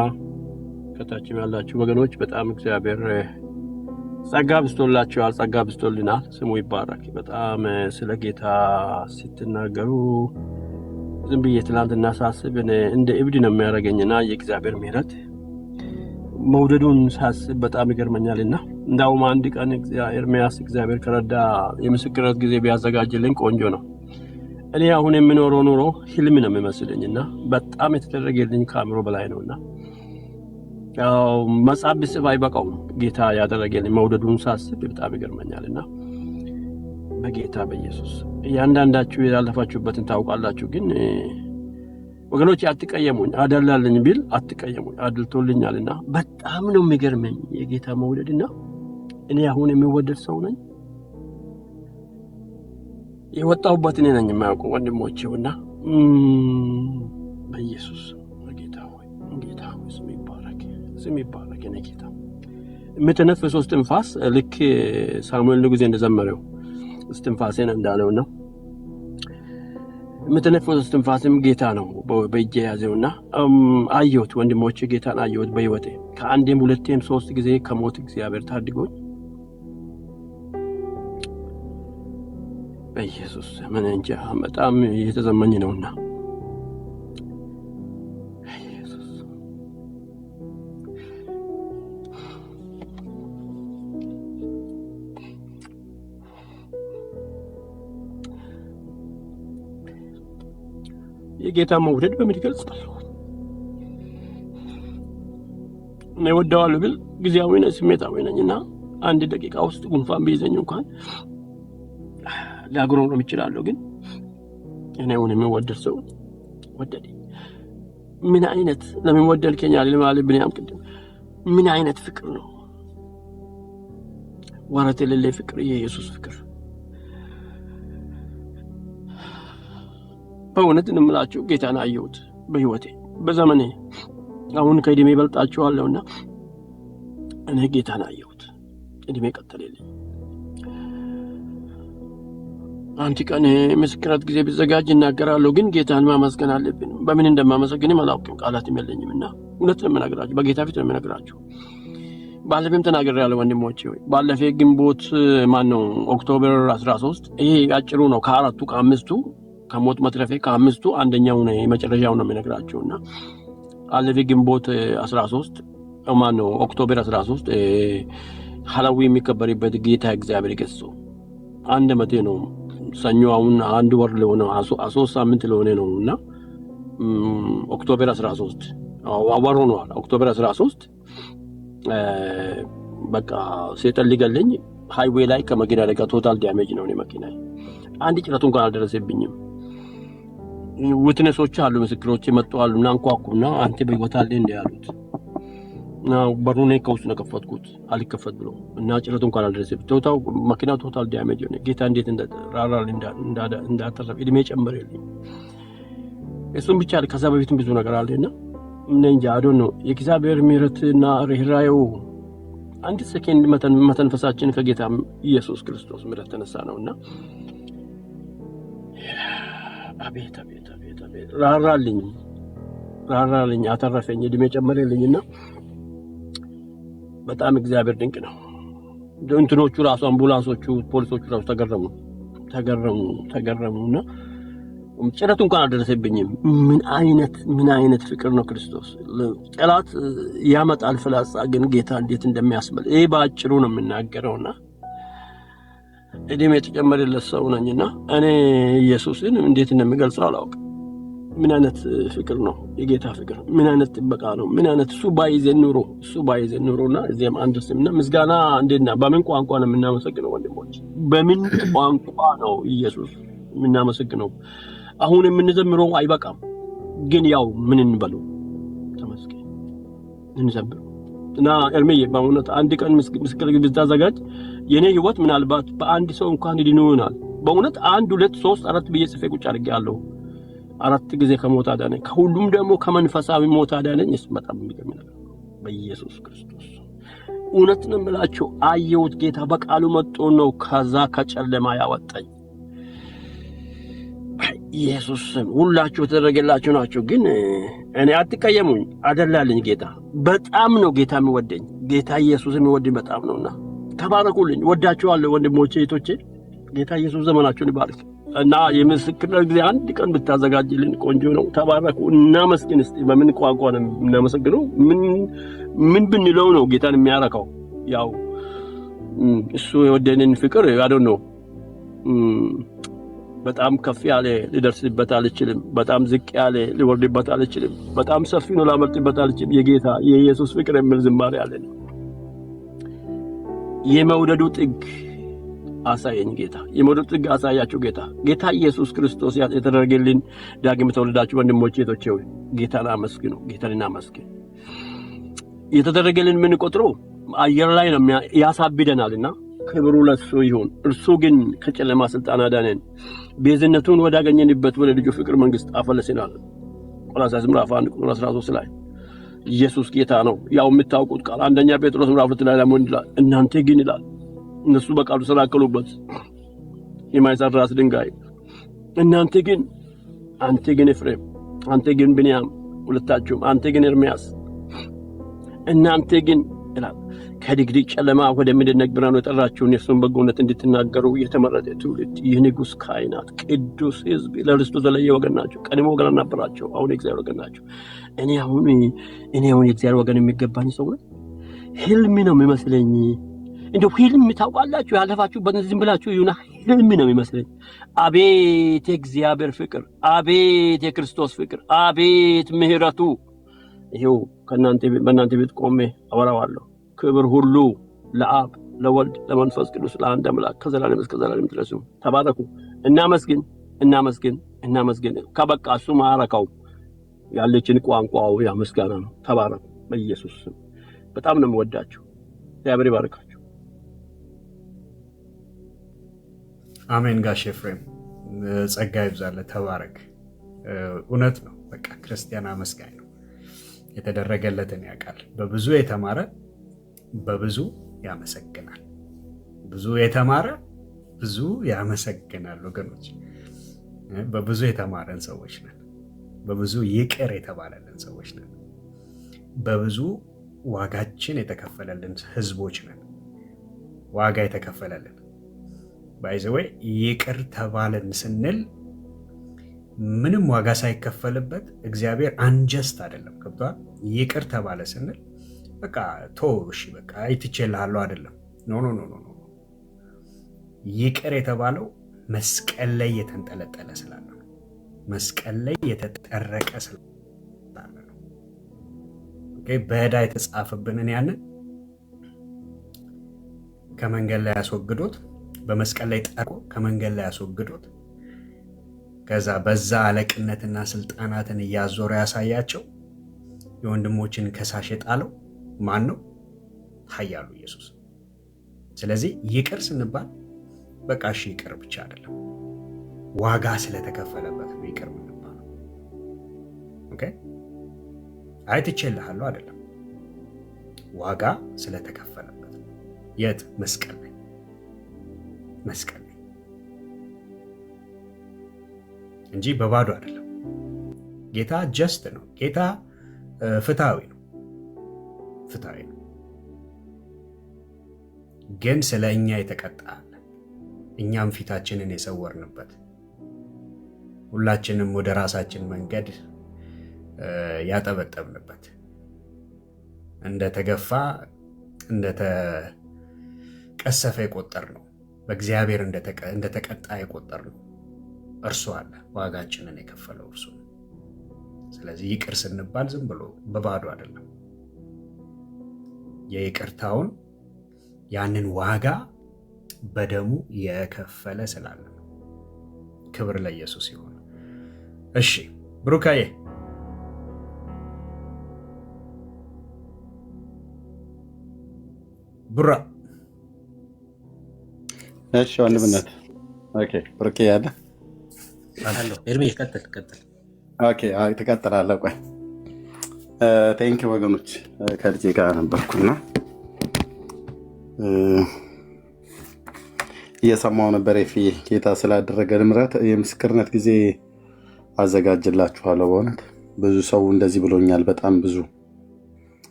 ከታችም ያላችሁ ወገኖች በጣም እግዚአብሔር ጸጋ ብስቶላችኋል፣ ጸጋ ብስቶልናል። ስሙ ይባረክ። በጣም ስለ ጌታ ስትናገሩ ዝም ብዬ ትናንትና ሳስብ እንደ እብድ ነው የሚያደርገኝና የእግዚአብሔር ምሕረት መውደዱን ሳስብ በጣም ይገርመኛልና እንዳውም አንድ ቀን ኤርሚያስ እግዚአብሔር ከረዳ የምስክርነት ጊዜ ቢያዘጋጅልኝ ቆንጆ ነው። እኔ አሁን የምኖረው ኑሮ ህልም ነው የሚመስለኝና በጣም የተደረገልኝ ከአእምሮ በላይ ነውና መጽሐፍ ብጽፍ አይበቃውም። ጌታ ያደረገልኝ መውደዱን ሳስብ በጣም ይገርመኛልና በጌታ በኢየሱስ እያንዳንዳችሁ ያለፋችሁበትን ታውቃላችሁ። ግን ወገኖች አትቀየሙኝ፣ አደላለኝ ቢል አትቀየሙኝ፣ አድልቶልኛልና በጣም ነው የሚገርመኝ የጌታ መውደድና እኔ አሁን የሚወደድ ሰው ነኝ። የወጣሁበት እኔ ነኝ የማያውቁ ወንድሞቼውና በኢየሱስ ጌታ ሆይ ስም ይባረክ። የኔ ጌታ የምትነፍሰው እስትንፋስ ልክ ሳሙኤል ንጉሴ እንደዘመረው እስትንፋሴን እንዳለው ነው። የምትነፍሰው እስትንፋስም ጌታ ነው በእጄ ያዘውና አየሁት። ወንድሞቼ ጌታን አየሁት በሕይወቴ ከአንዴም ሁለቴም 3 ጊዜ ከሞት እግዚአብሔር ታድጎኝ በኢየሱስ ምን እንጃ በጣም እየተዘመኝ ነውና የጌታ መውደድ በምን ይገልጻል? እኔ ወደዋለሁ ብል ጊዜያዊ ነኝ፣ ስሜታዊ ነኝና አንድ ደቂቃ ውስጥ ጉንፋን ቢይዘኝ እንኳን ላግሮም ይችላል። ግን እኔ የምወደድ ሰው ወደደ። ምን አይነት ለምን ወደድከኝ ማለት ብንያም ቅድም ምን አይነት ፍቅር ነው! ወራት የሌለ ፍቅር፣ የኢየሱስ ፍቅር። በእውነት እንምላችሁ ጌታን አየሁት በሕይወቴ በዘመኔ። አሁን ከእድሜ በልጣችኋለሁና እኔ ጌታን አየሁት። እድሜ ቀጠለልኝ። አንቺ ቀን ምስክርነት ጊዜ ቢዘጋጅ እናገራለሁ፣ ግን ጌታን ማመስገን አለብን። በምን እንደማመሰግንም አላውቅም፣ ቃላትም የለኝምና እውነት ነው የምነግራችሁ፣ በጌታ ፊት ነው የምነግራችሁ። ባለፈም ተናግሬያለሁ ወንድሞቼ። ባለፈ ግንቦት ኦክቶበር 13 ይሄ አጭሩ ነው ከአራቱ ከአምስቱ ከሞት መትረፌ ከአምስቱ አንደኛው ነው የመጨረሻው ነው የምነግራችሁና አለፈ ግንቦት 13 ኦክቶበር 13 ሐላዊ የሚከበርበት ጌታ እግዚአብሔር ይገስጸው 1 ዓመቴ ነው። ሰኞ አሁን 1 ወር ለሆነ 3 ሳምንት ለሆነ ነውና ኦክቶበር 13 ወር ሆኗል። ኦክቶበር 13 በቃ ሰይጣን ሊገለኝ ሃይዌይ ላይ ከመኪና አደጋ ቶታል ዳሜጅ ነው መኪና። አንድ ጭረት እንኳን አልደረሰብኝም። ውትነሶች አሉ፣ ምስክሮች መጥተዋል እና አንኳኩና አንተ በሕይወት አለ እንደ ያሉት በሩን ከውስጥ ነው ከፈትኩት፣ አልከፈት ብሎ እና ጭረት እንኳን አልደረሰብኝ። ቶታል መኪናው ቶታል ዳሜጅ ነው። ጌታ እንዴት እንደራራል እንዳተረፈ እድሜ ጨመረልኝ። እሱም ብቻ ከዛ በፊትም ብዙ ነገር አለና ምን እንጃ አዶን ነው የእግዚአብሔር ምሕረትና ርኅራኄው አንድ ሰከንድ መተንፈሳችን ከጌታ ኢየሱስ ክርስቶስ ምሕረት ተነሳ ነውና አቤት አቤት አቤት ራራልኝ፣ አተረፈኝ፣ እድሜ ጨመረልኝና በጣም እግዚአብሔር ድንቅ ነው። እንትኖቹ ራሱ አምቡላንሶቹ፣ ፖሊሶቹ ራሱ ተገረሙና ጭረት እንኳን አልደረሰብኝም። ምን አይነት ፍቅር ነው ክርስቶስ! ጠላት ያመጣል ፍላጻ፣ ግን ጌታ እንዴት እንደሚያስበል ይሄ በአጭሩ ነው የምናገረውና እድሜ የተጨመረለት ሰው ነኝና እኔ ኢየሱስን እንዴት እንደሚገልጸው አላውቅም። ምን አይነት ፍቅር ነው የጌታ ፍቅር! ምን አይነት ጥበቃ ነው! ምን አይነት እሱ ባይዘን ኑሮና እዚያም አንድ ስምና ምስጋና እንዴና በምን ቋንቋ ነው የምናመሰግነው ወንድሞች? በምን ቋንቋ ነው ኢየሱስ የምናመሰግነው? አሁን የምንዘምረው አይበቃም፣ ግን ያው ምን እንበለው? ተመስገን እንዘምር እና ኤርሜዬ በእውነት አንድ ቀን ምስክር ብታዘጋጅ የኔ ህይወት ምናልባት በአንድ ሰው እንኳን ይድኑ ይሆናል። በእውነት 1 2 3 4 ብዬ ጽፌ ቁጭ አድርጌያለሁ። 4 ጊዜ ከሞት አዳነኝ፣ ከሁሉም ደግሞ ከመንፈሳዊ ሞት አዳነኝ። እሱ በጣም የሚገርም ነገር በኢየሱስ ክርስቶስ እውነት ነው የምላችሁ። አየሁት፣ ጌታ በቃሉ መጥቶ ነው ከዛ ከጨለማ ያወጣኝ። ኢየሱስ ሁላችሁ ተደረገላችሁ ናችሁ፣ ግን እኔ አትቀየሙኝ፣ አደላልኝ ጌታ። በጣም ነው ጌታ የሚወደኝ፣ ጌታ ኢየሱስ የሚወደኝ በጣም ነውና ተባረኩልኝ። ወዳችኋለሁ ወንድሞቼ እህቶቼ። ጌታ ኢየሱስ ዘመናችሁን ይባርክ እና የምስክርነት ጊዜ አንድ ቀን ብታዘጋጅልን ቆንጆ ነው። ተባረኩ። እናመስግን። እስቲ በምን ቋንቋ ነው እናመሰግነው? ምን ብንለው ነው ጌታን የሚያረካው? ያው እሱ የወደንን ፍቅር አይደል ነው። በጣም ከፍ ያለ ሊደርስበት አልችልም፣ በጣም ዝቅ ያለ ሊወርድበት አልችልም፣ በጣም ሰፊ ነው ላመልጥበት አልችልም። የጌታ የኢየሱስ ፍቅር የሚል ዝማሬ አለን። የመውደዱ ጥግ አሳየኝ ጌታ፣ የመውደዱ ጥግ አሳያችሁ ጌታ። ጌታ ኢየሱስ ክርስቶስ የተደረገልን ዳግም ተወልዳችሁ ወንድሞቼ እህቶቼ ሆይ ጌታን አመስግኑ፣ ጌታን እናመስግን። የተደረገልን ምን ቆጥሮ አየር ላይ ነው ያሳብደናልና ክብሩ ለሱ ይሁን። እርሱ ግን ከጨለማ ስልጣን አዳነን፣ ቤዝነቱን ወዳገኘንበት ወደ ልጁ ፍቅር መንግስት አፈለሰናል። ቆላስይስ ምዕራፍ 1 ቁጥር 13 ላይ ኢየሱስ ጌታ ነው። ያው የምታውቁት ቃል አንደኛ ጴጥሮስ ምዕራፍ 2 ላይ ለምን ይላል? እናንተ ግን ይላል እነሱ በቃሉ ሰራከሉበት የማይሰራ ራስ ድንጋይ። እናንተ ግን፣ አንተ ግን ኤፍሬም፣ አንተ ግን ብንያም፣ ሁለታችሁም አንተ ግን ኤርምያስ፣ እናንተ ግን ይላል ከድቅድቅ ጨለማ ወደሚደነቅ ብርሃን የጠራችሁን የእርሱን በጎነት እንድትናገሩ የተመረጠ ትውልድ፣ ይህ ንጉሥ ካህናት፣ ቅዱስ ሕዝብ፣ ለርስቱ የተለየ ወገን ናቸው። ቀድሞ ወገን አልነበራቸው፣ አሁን የእግዚአብሔር ወገን ናቸው። እኔ አሁን የእግዚአብሔር ወገን የሚገባኝ ሰው ነኝ? ህልም ነው የሚመስለኝ። እንደው ህልም ታውቃላችሁ፣ ያለፋችሁበት ዝም ብላችሁ ይሁና፣ ህልም ነው የሚመስለኝ። አቤት የእግዚአብሔር ፍቅር፣ አቤት የክርስቶስ ፍቅር፣ አቤት ምሕረቱ። ይሄው በእናንተ ቤት ቆሜ አወራዋለሁ። ክብር ሁሉ ለአብ ለወልድ ለመንፈስ ቅዱስ ለአንድ አምላክ ከዘላለም እስከ ዘላለም ድረስ። ተባረኩ። እናመስግን። ከበቃ እሱ ማረካው ያለችን ቋንቋው ያ ምስጋና ነው። ተባረኩ በኢየሱስ ስም። በጣም ነው የምወዳችሁ። እግዚአብሔር ይባርካችሁ። አሜን። ጋሽ ኤፍሬም ጸጋ ይብዛልህ። ተባረክ። እውነት ነው። በቃ ክርስቲያን አመስጋኝ ነው። የተደረገለትን ያውቃል። በብዙ የተማረ በብዙ ያመሰግናል። ብዙ የተማረ ብዙ ያመሰግናል። ወገኖች በብዙ የተማረን ሰዎች ነን። በብዙ ይቅር የተባለልን ሰዎች ነን። በብዙ ዋጋችን የተከፈለልን ህዝቦች ነን። ዋጋ የተከፈለልን ባይዘወይ ይቅር ተባለን ስንል ምንም ዋጋ ሳይከፈልበት እግዚአብሔር አንጀስት አይደለም። ገብቷል? ይቅር ተባለ ስንል በቃ እሺ በቃ አይትቼልሃለሁ አይደለም። ኖ። ይቅር የተባለው መስቀል ላይ የተንጠለጠለ ስላለ ነው። መስቀል ላይ የተጠረቀ ስላለ ነው። በዕዳ የተጻፈብንን ያንን ከመንገድ ላይ ያስወግዶት፣ በመስቀል ላይ ጠርቆ ከመንገድ ላይ ያስወግዶት፣ ከዛ በዛ አለቅነትና ስልጣናትን እያዞረ ያሳያቸው የወንድሞችን ከሳሽ የጣለው ማን ነው? ኃያሉ ኢየሱስ። ስለዚህ ይቅር ስንባል በቃ እሺ ይቅር ብቻ አይደለም፣ ዋጋ ስለተከፈለበት ነው ይቅር የምንባለው። ኦኬ አይትቼልሃለሁ አይደለም፣ ዋጋ ስለተከፈለበት ነው። የት? መስቀል ላይ እንጂ በባዶ አይደለም። ጌታ ጀስት ነው። ጌታ ፍትሃዊ ነው። ግን ስለ እኛ የተቀጣ አለ። እኛም ፊታችንን የሰወርንበት፣ ሁላችንም ወደ ራሳችን መንገድ ያጠበጠብንበት፣ እንደተገፋ እንደተቀሰፈ የቆጠር ነው፣ በእግዚአብሔር እንደተቀጣ የቆጠር ነው። እርሱ አለ፣ ዋጋችንን የከፈለው እርሱ ነው። ስለዚህ ይቅር ስንባል ዝም ብሎ በባዶ አይደለም። የይቅርታውን ያንን ዋጋ በደሙ የከፈለ ስላለ ነው። ክብር ለኢየሱስ ይሁን። እሺ ብሩካዬ፣ ቡራ። እሺ ወንድምነት። ኦኬ ብሩኬ ያለ ኤርሚ ቀጥል። ኦኬ ትቀጥላለህ። ቆይ ቴንክ ወገኖች፣ ከልጄ ጋር ነበርኩና እየሰማሁ ነበር። ጌታ ስላደረገልን ምሕረት የምስክርነት ጊዜ አዘጋጅላችኋለሁ። በእውነት ብዙ ሰው እንደዚህ ብሎኛል፣ በጣም ብዙ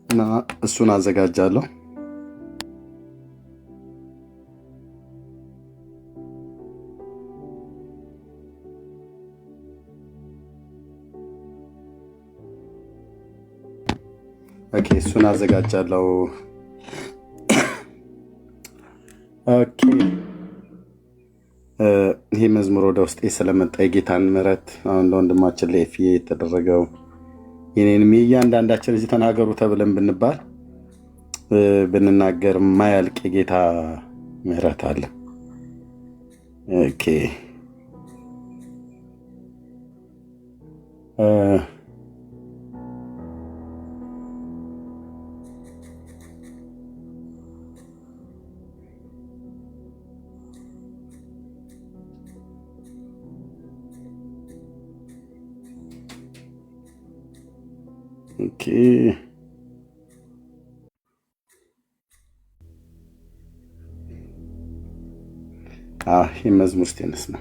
እና እሱን አዘጋጃለሁ። ኦኬ እሱን አዘጋጃለሁ። ኦኬ ይህ መዝሙር ወደ ውስጤ ስለመጣ የጌታን ምሕረት አሁን ለወንድማችን ለኤፍዬ የተደረገው የኔንም የእያንዳንዳችን እዚህ ተናገሩ ተብለን ብንባል ብንናገር ማያልቅ የጌታ ምሕረት አለ። ኦኬ ኦኬ ይህ መዝሙር ስቴነስ ነው።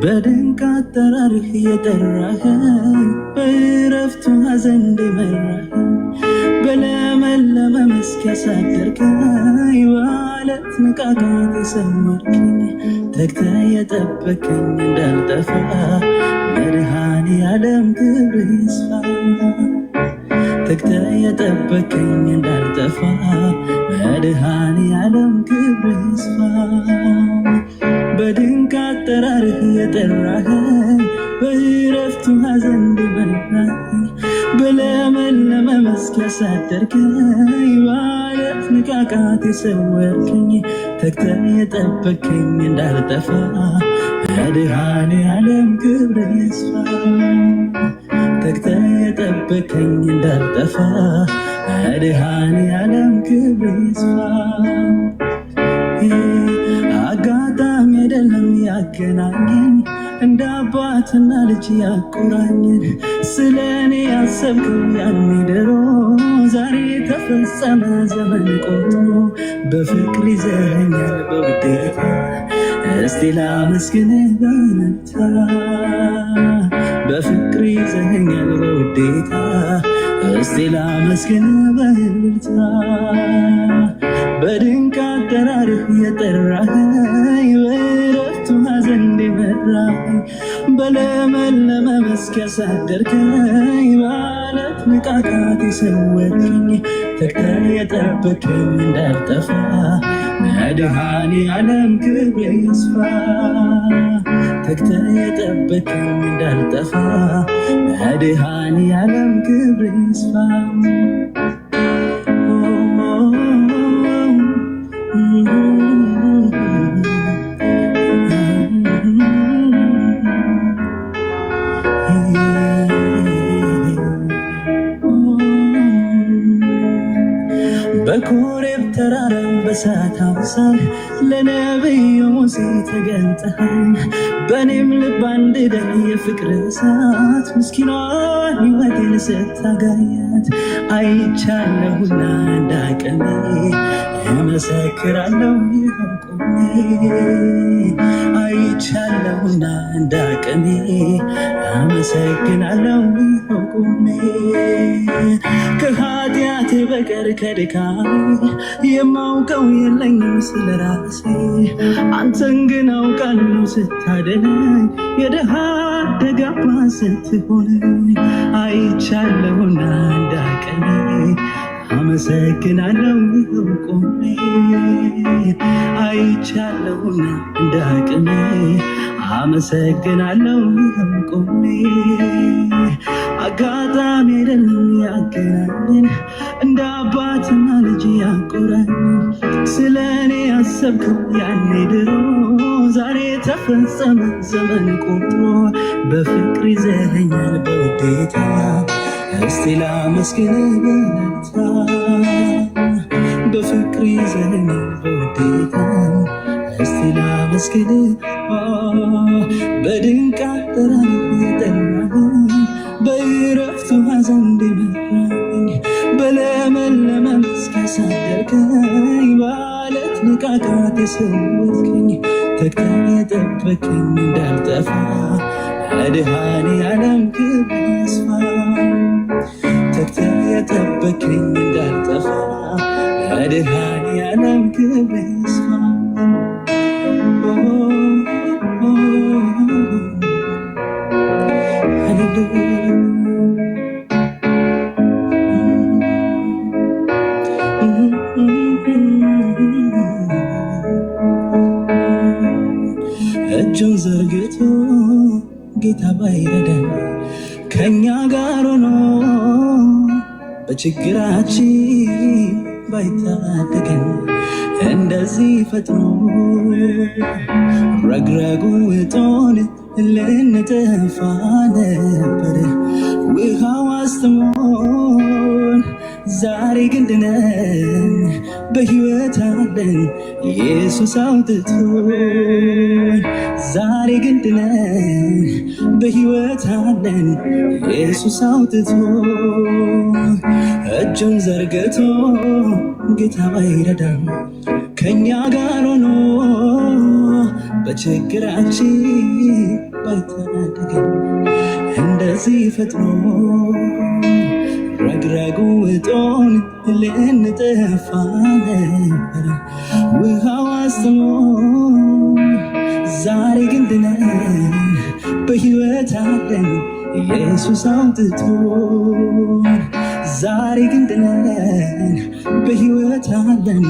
በድንቅ አጠራርህ የጠራኸኝ በዕረፍቱ ሐዘን እንድመራኸኝ በለመለመ መስክ ያሳደርከኝ በዓለት ንቃቃት የሰወርከኝ ተግተህ የጠበከኝ እንዳልጠፋ መድኃኔዓለም ክብር ይስፋ። ተግተህ የጠበከኝ እንዳልጠፋ መድኃኔዓለም ክብር ይስፋ። በድንቅ አጠራርህ የጠራኸኝ በዕረፍቱ ሐዘን እንድመራኸኝ በለመለመ መስክ ያሳደርከኝ በዓለት ንቃቃት የሰወርከኝ ተግተህ የጠበከኝ እንዳልጠፋ መድኃኔዓለም ክብር ይስፋ። ተግተህ የጠበከኝ እንዳልጠፋ መድኃኔዓለም ክብር ይስፋ። አጋጣሚ አይደለም ያገናኘን እንደ አባትና ልጅ ያቆራኘን ስለ እኔ ያሰብከው ያኔ ድሮ ዛሬ ተፈጸመ ዘመን ቆጥሮ በፍቅር ይዘኸኛል በውዴታ እስቲ ላመስግንህ በእልልታ በፍቅር ይዘኸኛል በውዴታ እስቲ ላመስግንህ በእልልታ በድንቅ አጠራርህ የጠራኸኝ በዕረፍቱ ሐዘን እንድመራኸኝ በለመለመ መስክ ያሳደርከኝ በዓለት ንቃቃት የሰወርከኝ ተግተህ የጠበከኝ እንዳልጠፋ መድኃኔዓለም ክብር ይስፋ። ተግተህ የጠበከኝ እንዳልጠፋ መድኃኔዓለም ክብር ይስፋ። በኮሬብ ተራራን በሳት አምሳል ለነቢዩ ሙሴ ተገልጠሃል። በእኔም ልብ አንድደህ የፍቅር እሳት ምስኪኗን ሕይወቴን ስታጋያት አይቻለሁና እንዳቅሜ እመሰክራለሁ ይኸው ቆሜ አይቻለሁና እንዳቅሜ አመሰግናለሁ ይኸው ቆሜ ከኃጢአቴ በቀር ከድካሜ የማውቀው የለኝም ስለ ራሴ አንተን ግን አውቃለሁ ስታደለኝ የድሃ አደግ አባት ስትሆነኝ አይቻለሁና እንዳቅሜ አመሰግናለሁ ይኸው ቆሜ አይቻለሁና እንዳቅሜ አመሰግናለሁ ይኸው ቆሜ አጋጣሚ አይደለም ያገናኘን እንደ አባትና ልጅ ያቆራኘን ስለ እኔ ያሰብከው ያኔ ድሮ ዛሬ ተፈጸመ ዘመን ቆጥሮ በፍቅር ይዘኸኛል በውዴታ እስቲ ላመስግን በእልልታ በፍቅር ይዘኸኛል በውዴታ እስቲ ላመስግን በድንቅ አጠራር የጠራኸኝ በዕረፍቱ ሐዘን እንዲመራኝ በለመለመ መስክ ያሳደርከኝ በዓለት ንቃቃት የሰወርከኝ ተግተህ የጠበከኝ እንዳልጠፋ መድኃኔዓለም ክብር ይስፋ ተግተህ የጠበከኝ እንዳልጠፋ መድኃኔዓለም ክብር ይስፋ እጁን ዘርግቶ ጌታ ባይረዳን ከኛ ጋር ሆኖ በችግራችን ባይታደገን እንደዚህ ፈጥኖ ረግረጉን ውጦን ልንጠፋ ነበር ውሃው አስጥሞን ዛሬ ግን ድነን በሕይወት አለን ኢየሱስ አውጥቶን ዛሬ ግን ድነን በሕይወት አለን ኢየሱስ አውጥቶን እጁን ዘርግቶ ጌታ ባይረዳን ከኛ ጋር ሆኖ በችግራችን ባይታደገን እንደዚህ ፈጥኖ ረግረጉ ውጦን ልንጠፋ ነበር ውሃው አስጥሞን ዛሬ ግን ድነን በሕይወት አለን ኢየሱስ አውጥቶን ዛሬ ግን ድነን በሕይወት አለን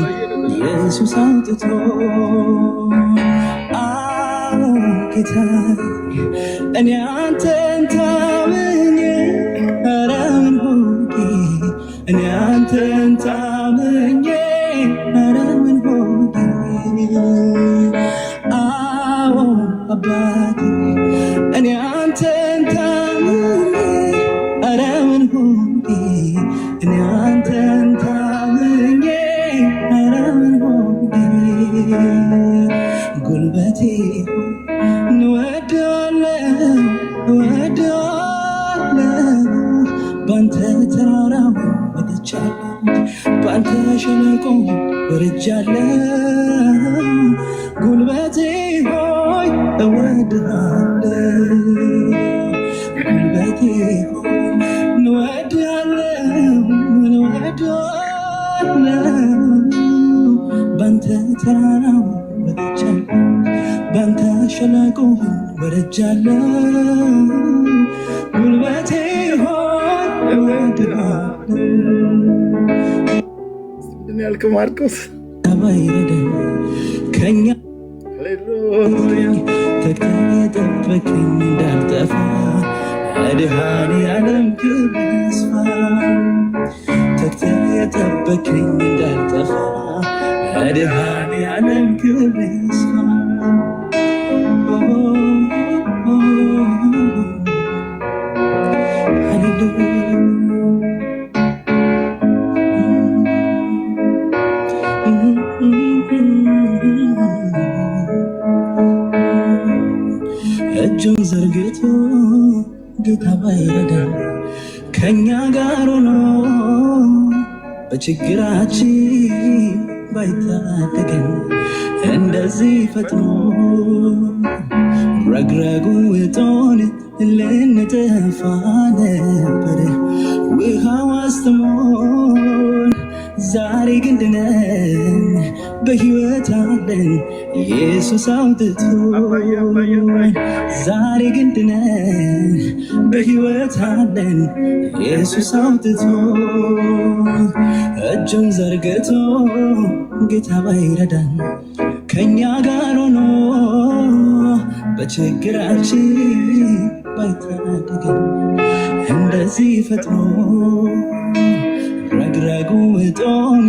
ኢየሱስ አውጥቶን አዎ ጌታ እኔ አንተን ታምኜ ኧረ ምን ሆኜ እኔ አንተን ታምኜ ኧረ ምን ሆኜ አዎ አባቴ እኔ አንተን ታምኜ ኧረ ምን ሆኜ እኔ አንተን ታምኜ ኧረ ምን ሆኜ ጉልበቴ እንወድሃለን ባንተ ተራራው ወጥቻለሁ ባንተ ሸለቆ ወርጃለሁ ጉልበቴ ሆይ እወድሃለሁ ጉልበቴ ሆይ እንወድሃለን ባንተ ተራራው ወጥቻለሁ ባንተ ሸለቆ ወርጃለሁ ጉልበቴ ሆይ እወድሃለሁ ያልክ ማርቆስ ባይረዳን ከኛ ሃሌሉያ ተግተህ የጠበከኝ እንዳልጠፋ መድኃኔዓለም ክብር ይስፋ ተግተህ የጠበከኝ እንዳልጠፋ መድኃኔዓለም ክብር ይስፋ ሃሌሉያ ጌታ ባይረዳን ከኛ ጋር ሆኖ በችግራችን ባይታደገን እንደዚህ ፈጥኖ ረግረጉ እጦን ልንጠፋ ነበር ውሃው አስተሞን ዛሬ ግን ድነን በሕይወት አለን ኢየሱስ አውጥቶን ዛሬ ግን ድነን በሕይወት አለን ኢየሱስ አውጥቶን እጁን ዘርግቶ ጌታ ባይረዳን ከኛ ጋር ሆኖ በችግራችን ባይታደገን እንደዚህ ፈጥኖ ረግረጉ እጦን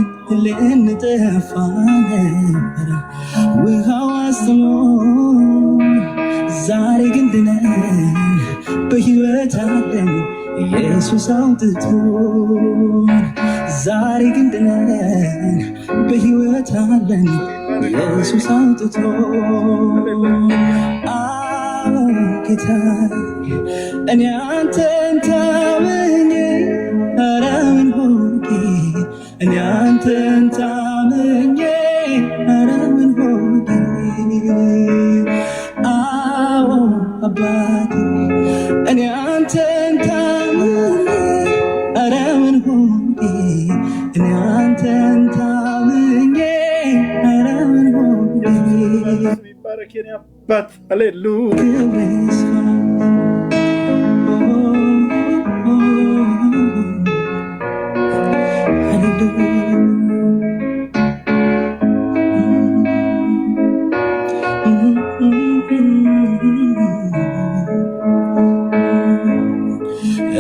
ልንጠፋ ነበር ውሃው አስተሞን ዛሬ ግን ድነን በሕይወት አለን ኢየሱስ አውጥቶን ዛሬ ግን ድነን በሕይወት አለን ኢየሱስ አውጥቶን ጌታ እኔ አንተን ታምኜ ኧረ ምን ሆንኩ እኔ አንተን ታምኜ ኧረ ምን ሆንኩ አዎ አባቴ እኔ አንተን ታምኜ ኧረ ምን ሆንኩ እኔ አንተን ታምኜ ኧረ ምን ሆንኩ ይባረክ የኔ አባት ሃሌሉያ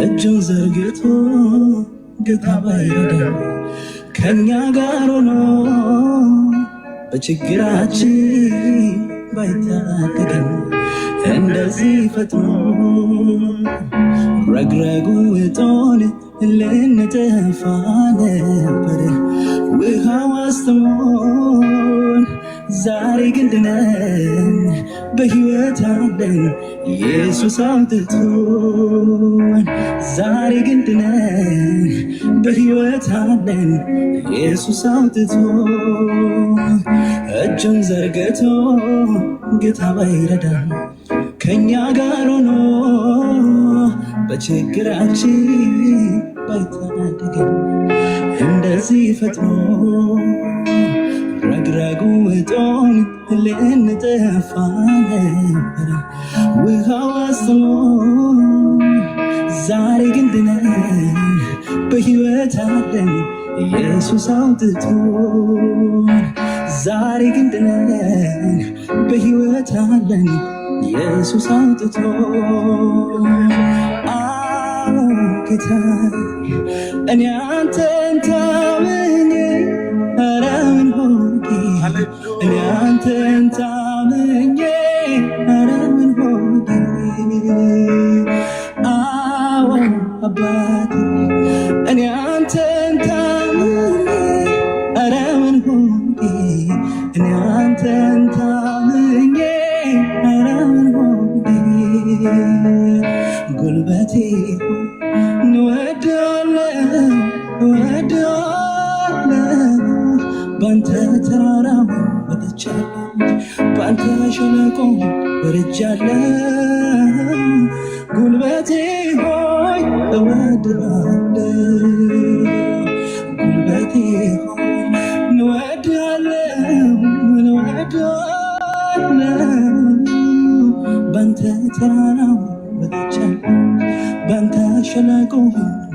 እጁን ዘርግቶ ጌታ ባይረዳን ከኛ ጋር ሆኖ በችግራችን ባይታደገን እንደዚህ ፈጥኖ ረግረጉ እጦን ልንጠፋ ነበር ውሃው አስተሞን ዛሬ ግን ድነን በሕይወት አለን ኢየሱስ አውጥቶን ዛሬ ግን ድነን በሕይወት አለን ኢየሱስ አውጥቶን እጁን ዘርግቶ ጌታ ባይረዳን ከኛ ጋር ሆኖ በችግራችን ባይታደገን እንደዚህ ፈጥኖ ረግረጉ እጦን ልንጠፋ ነበር ውሃው አስተሞን ዛሬ ግን ድነን በሕይወት አለን ኢየሱስ አውጥቶን ዛሬ ግን ድነን በሕይወት አለን ኢየሱስ አውጥቶን ጌታ እኔ አንተን ታምኜ ኧረ ምን ሆንኩ እኔ አንተን ታምኜ ኧረ ምን ሆንኩ አዎ አባቴ እኔ አንተን ታምኜ ኧረ ምን ሆንኩ እኔ አንተን ታምኜ ኧረ ምን ሆንኩ ጉልበቴ እወድሃለሁ ባንተ ተራራ ወጥቻለሁ ባንተ ሸለቆ ወርጃለሁ ጉልበቴ ሆይ እወድሃለሁ ጉልበቴ ሆይ እወድሃለሁ ባንተ ተራራ ወጥቻለሁ ባንተ ሸለቆ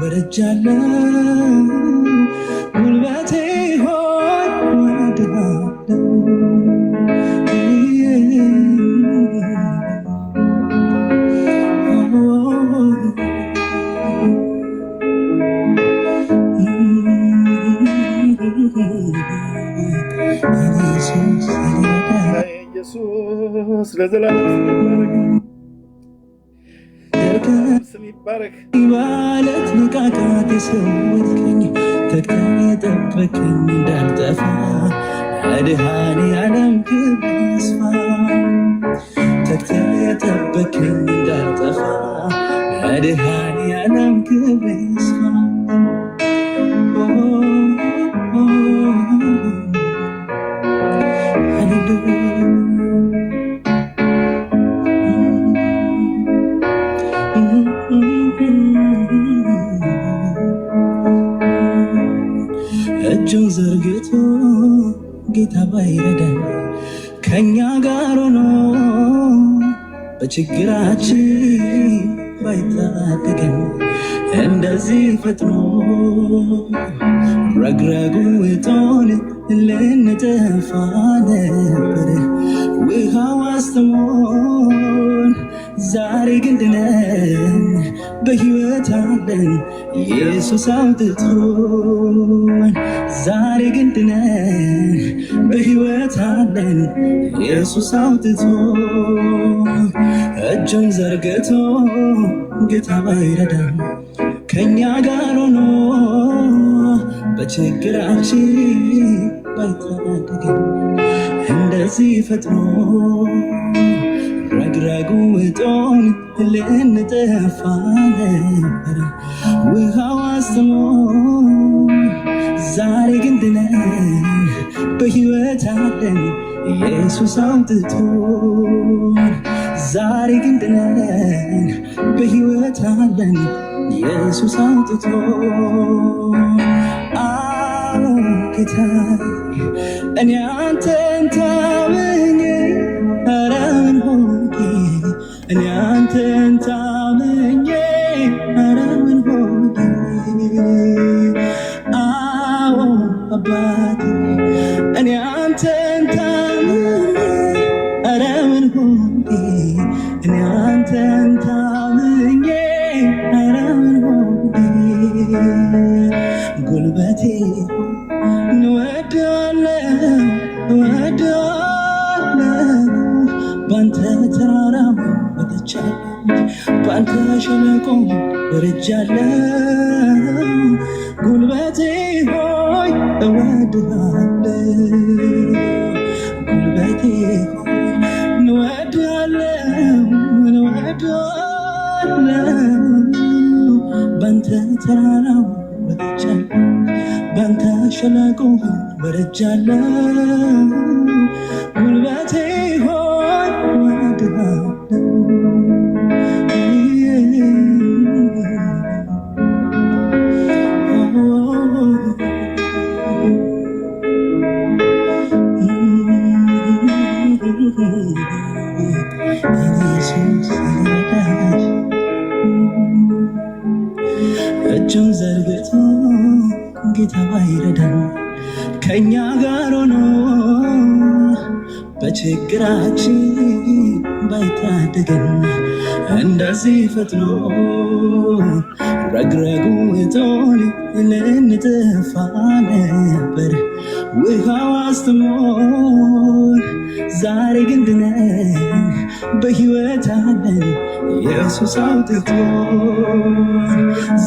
ወርጃለሁ ጉልበቴ ሆይ እወድሃለሁ ኢየሱስ ለዘላለም ስም ይባረክ ማለት ንቃቃት የሰወርከኝ ተግተህ የጠበቀኝ እንዳልጠፋ መድኃኔዓለም ክብር ይስፋ ተግተህ የጠበቀኝ እንዳልጠፋ መድኃኔዓለም ክብር ይስፋ። እጁን ዘርግቶ ጌታ ባይረዳን ከኛ ጋር ሆኖ በችግራችን ባይታደገን እንደዚህ ፈጥኖ ረግረጉ እቶን ልንጠፋ ነበር። ውሃው አስተሞን ዛሬ ግን ድነን በሕይወት አለን ኢየሱስ አውጥቶን። ዛሬ ግን ድነን በሕይወት አለን ኢየሱስ አውጥቶን። እጁን ዘርግቶ ጌታ ባይረዳን ከኛ ጋር ሆኖ በችግራችን ባይታደገን እንደዚህ ፈጥኖ ረግረጉ እቶን ልንጠፋ ነበር። ውሃው አስተሞን ዛሬ ግን ድነን በሕይወት አለን ኢየሱስ አውጥቶን። ዛሬ ግን ድነን በሕይወት አለን ኢየሱስ አውጥቶን። አዎ ጌታ እኔ አንተን ታምኜ ኧረ ምን ሆንኩ እኔ አንተን ታምኜ ኧረ ምን ሆንኩ። አዎ አባቴ እኔ አንተን ታምኜ ኧረ ምን ሆንኩ እኔ አንተን ታምኜ ኧረ ምን ሆንኩ። ጉልበቴ እንወዳለን ባንተ ተራራ ወጥቻለሁ፣ ባንተ ሸለቆ ወርጃለሁ። ጉልበቴ ሆይ እወድሃለሁ፣ ጉልበቴ ሆይ እንወድሃለሁ። ባንተ ተራራ ወጥቻለሁ፣ ባንተ ሸለቆ ወርጃለሁ። ጉልበቴ ሆይ እወድሃለሁ። እጁን ዘርግቶ ጌታ ባይረዳን ከኛ ጋር ሆኖ በችግራችን ባይታደገን እንደዚህ ፈጥኖ ረግረጉ እቶን ልንጠፋ ነበር። ውሃው አስተሞን ዛሬ ግን ድነን በሕይወት አለን ኢየሱስ አውጥቶን።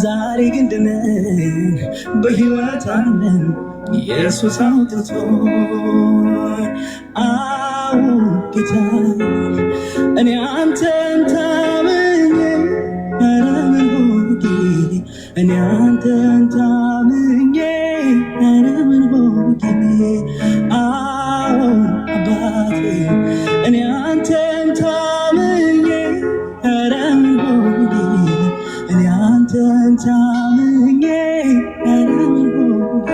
ዛሬ ግን ድነን በሕይወት አለን ኢየሱስ አውጥቶን። አዎ ጌታ እኔ አንተን ታምኜ ኧረ ምን ሆንኩ እኔ አንተን ታምኜ ኧረ ምን ሆንኩ። አዎ አባቴ እኔ አንተን ታምኜ ኧረ ምን ሆንኩ እኔ አንተን ታምኜ ኧረ ምን ሆንኩ።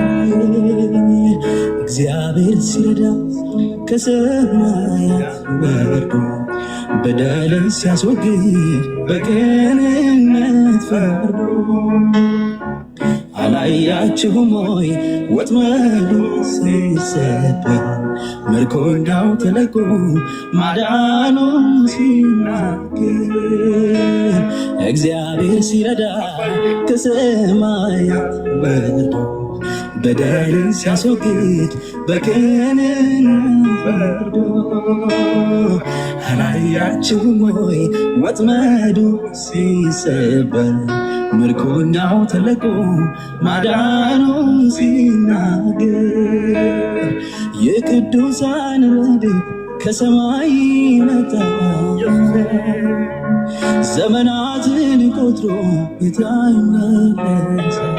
እግዚአብሔር ሲረዳ ከሰማያት ወርዶ በደልን ሲያስወግድ በቅንነት ፈርዶ አላያችሁም ወይ ወጥመዱ ሲሰበር ምርኮኛው ተለቆ ማዳኑን ሲናገር። እግዚአብሔር ሲረዳ ከሰማያት ወርዶ በደልን ሲያስወግድ በቅንነት ፈርዶ አላያችሁም ወይ ወጥመዱ ሲሰበር ምርኮኛው ተለቆ ማዳኑን ሲናገር። የቅዱሳን ረድኤት ከሰማይ መጣ ዘመናትን ቆጥሮ ጌታ ይመለሳል።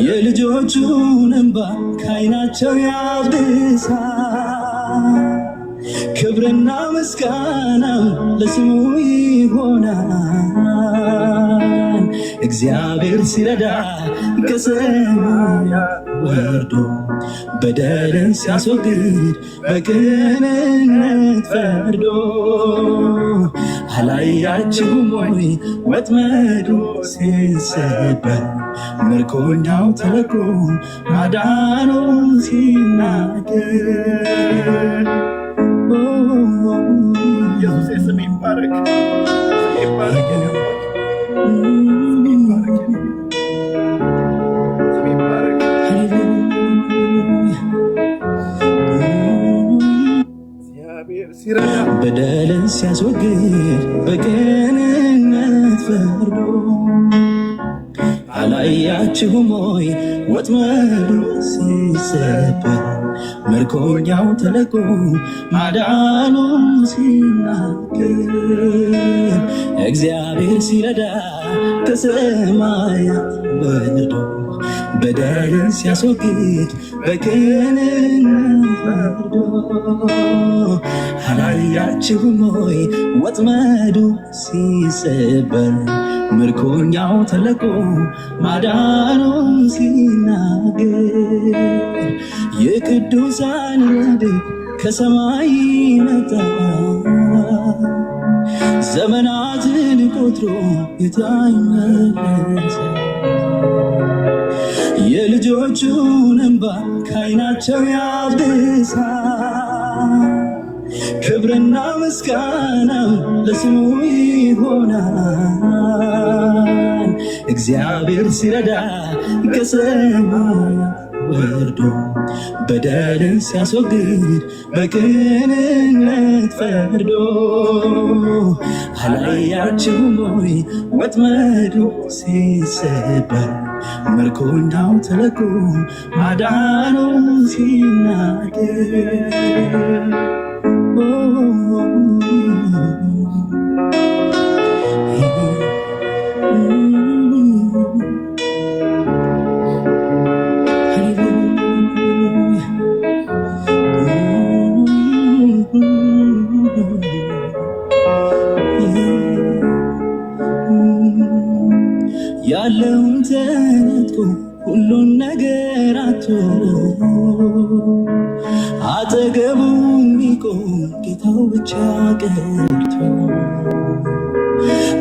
የልጆቹን እንባ ከዓይናቸው ያብሳል። ክብርና ምስጋናም ለስሙ ይሆናል። እግዚአብሔር ሲረዳ ከሰማይ ወርዶ በደልን ሲያስወግድ በቅንነት ፈርዶ አላያችሁም ወይ ወጥመዱ ሲሰበር ምርኮኛው ተለቆ ማዳኑን ሲናገር ኢየሱስ ስም ይባረክ ይባረክ በደልን ሲያስወግድ በቅንነት ፈርዶ አላያችሁም ወይ ወጥመዱ ሲሰበር ምርኮኛው ተለቆ ማዳኑን ሲናገር እግዚአብሔር ሲረዳ ከሰማያት ወርዶ በደልን ሲያስወግድ በቅንነት ፈርዶ አላያችሁም ወይ ወጥመዱ ሲሰበር ምርኮኛው ተለቆ ማዳኑን ሲናገር የቅዱሳን ረድኤት ከሰማይ መጣ ዘመናትን ቆጥሮ ጌታ ይመለሳል። የልጆቹን እንባ ከዓይናቸው ያብሳል። ክብርና ምስጋናም ለስሙ ይሆናል። እግዚአብሔር ሲረዳ ከሰማይ ወርዶ በደልን ሲያስወግድ በቅንነት ፈርዶ አላያችሁም ወይ ወጥመዱ ሲሰበር ምርኮኛው ተለቆ ማዳኑን ሲናገር ያለውን ተነጥቆ ሁሉን ነገር አቶ አጠገቡ የሚቆም ጌታው ብቻ ቀርቶ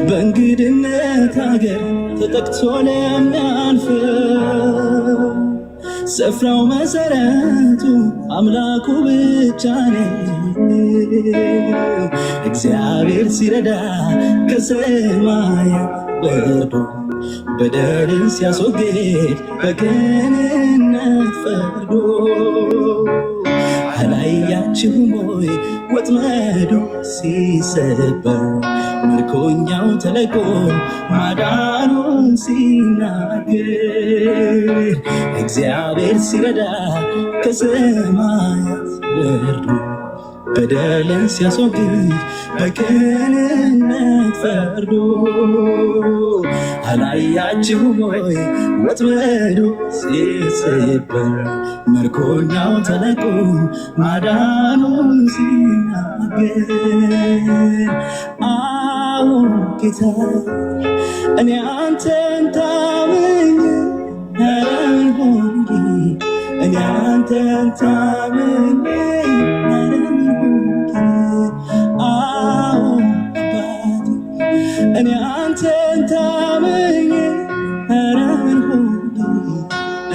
በእንግድነት ሀገር ተጠቅቶ ለሚያልፈው ስፍራው መሰረቱ አምላኩ ብቻ ነው። እግዚአብሔር ሲረዳ ከሰማያት ወርዶ በደልን ሲያስወግድ በቅንነት ፈርዶ አላያችሁም ወይ ወጥመዱ ሲሰበር ምርኮኛው ተለቆ ማዳኑን ሲናገር እግዚአብሔር ሲረዳ ከሰማያት ወርዶ በደልን ሲያስወግድ በቅንነት ፈርዶ አላያችሁም ወይ ወጥመዱ ሲሰበር ምርኮኛው ተለቆ ማዳኑን ሲናገር አዎን ጌታ እኔ አንተን ታምኜ ሆንጌ እኔ አንተን ታምኜ እኔ አንተን ታምኜ ምን ሆኜ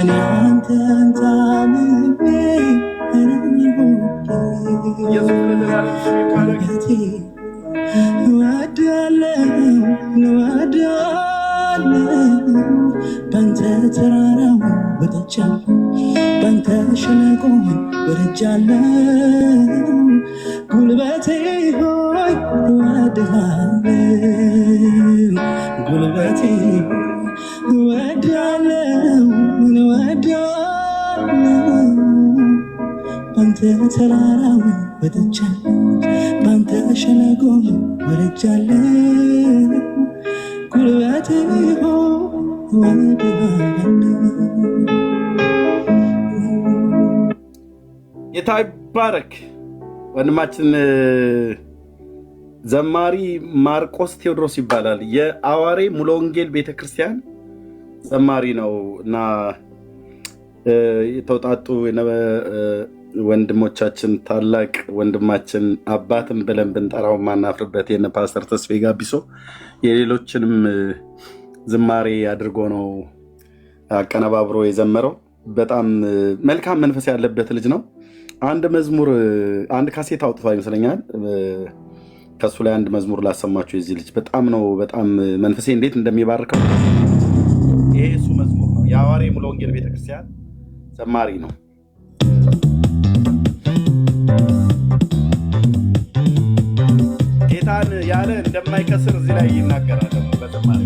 እኔ አንተን ታምኜ ምን ሆኜ እወዳለሁ ባንተ ተራራው ወጥቻለሁ ባንተ ሸለቆው ወርጃለሁ ጉልበቴ ሆይ እወድሃለሁ ጉልበቴ እወድሃለሁ ባንተ ተራራው ወጥቻለሁ ባንተ ከሸለቆ ወርጃለሁ ጉልበቴ ሆይ ጌታ ይባረክ። ወንድማችን ዘማሪ ማርቆስ ቴዎድሮስ ይባላል። የአዋሬ ሙሉ ወንጌል ቤተክርስቲያን ዘማሪ ነው እና የተውጣጡ ወንድሞቻችን ታላቅ ወንድማችን አባትን ብለን ብንጠራው ማናፍርበት የነ ፓስተር ተስፋዬ ጋቢሶ የሌሎችንም ዝማሬ አድርጎ ነው አቀነባብሮ የዘመረው። በጣም መልካም መንፈስ ያለበት ልጅ ነው። አንድ መዝሙር አንድ ካሴት አውጥቷ ይመስለኛል። ከሱ ላይ አንድ መዝሙር ላሰማችሁ። የዚህ ልጅ በጣም መንፈሴ እንዴት እንደሚባርከው ይሄ እሱ መዝሙር ነው። የአዋሬ ሙሉ ወንጌል ቤተክርስቲያን ዘማሪ ነው። ጌታን ያለ እንደማይከስር እዚህ ላይ ይናገራል በዘማሪ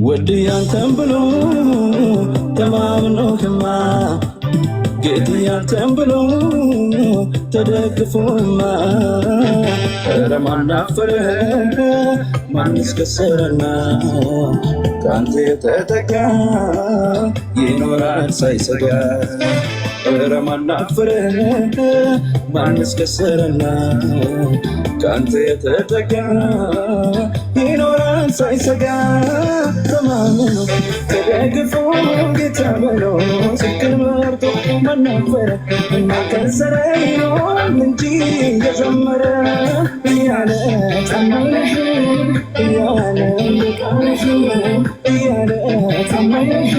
ወድ ያንተን ብሎ ተማምኖህማ ጌታ ያንተን ብሎ ተደግፎማ ረማን አፈረ ማንስ ከሰረና ካንተ የተጠጋ ይኖራል ሳይሰጋ ረማን አፈረ ማንስ ከሰረና ካንተ የተጠጋ ይኖራል ሳይሰጋ ተማምኖ ተደግፎ ጌታ ብሎ ስቅል መርቶ መናፈረ እናከሰረ ይኖር እንጂ የዘመረ እያለ ታማኝሽ እያለ ልቃንሽ እያለ ታማኝሽ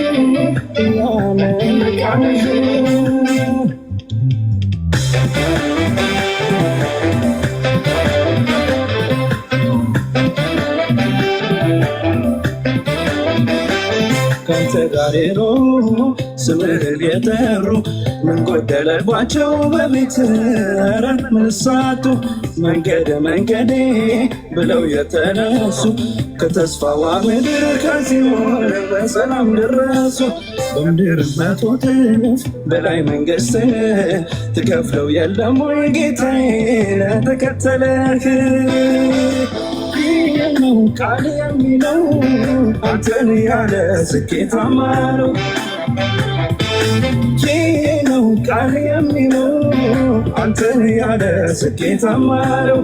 እያለ ልቃንሽ ካንተ ጋር ኖሩ ስምህን የጠሩ ምን ጎደለባቸው በቤት ኧረ ምን ሳጡ መንገዴ ብለው የተነሱ ከተስፋዋ ምድር ከሲኦል በሰላም ደረሱ። በምድር መቶ እጥፍ በላይ መንግሥት ትከፍለው የለም ወይ ጌታዬ ለተከተለህ? ነው ቃል የሚለው አንተን ያለ ስኬታማ ነው። ይህ ነው ቃል የሚለው አንተን ያለ ስኬታማ ነው።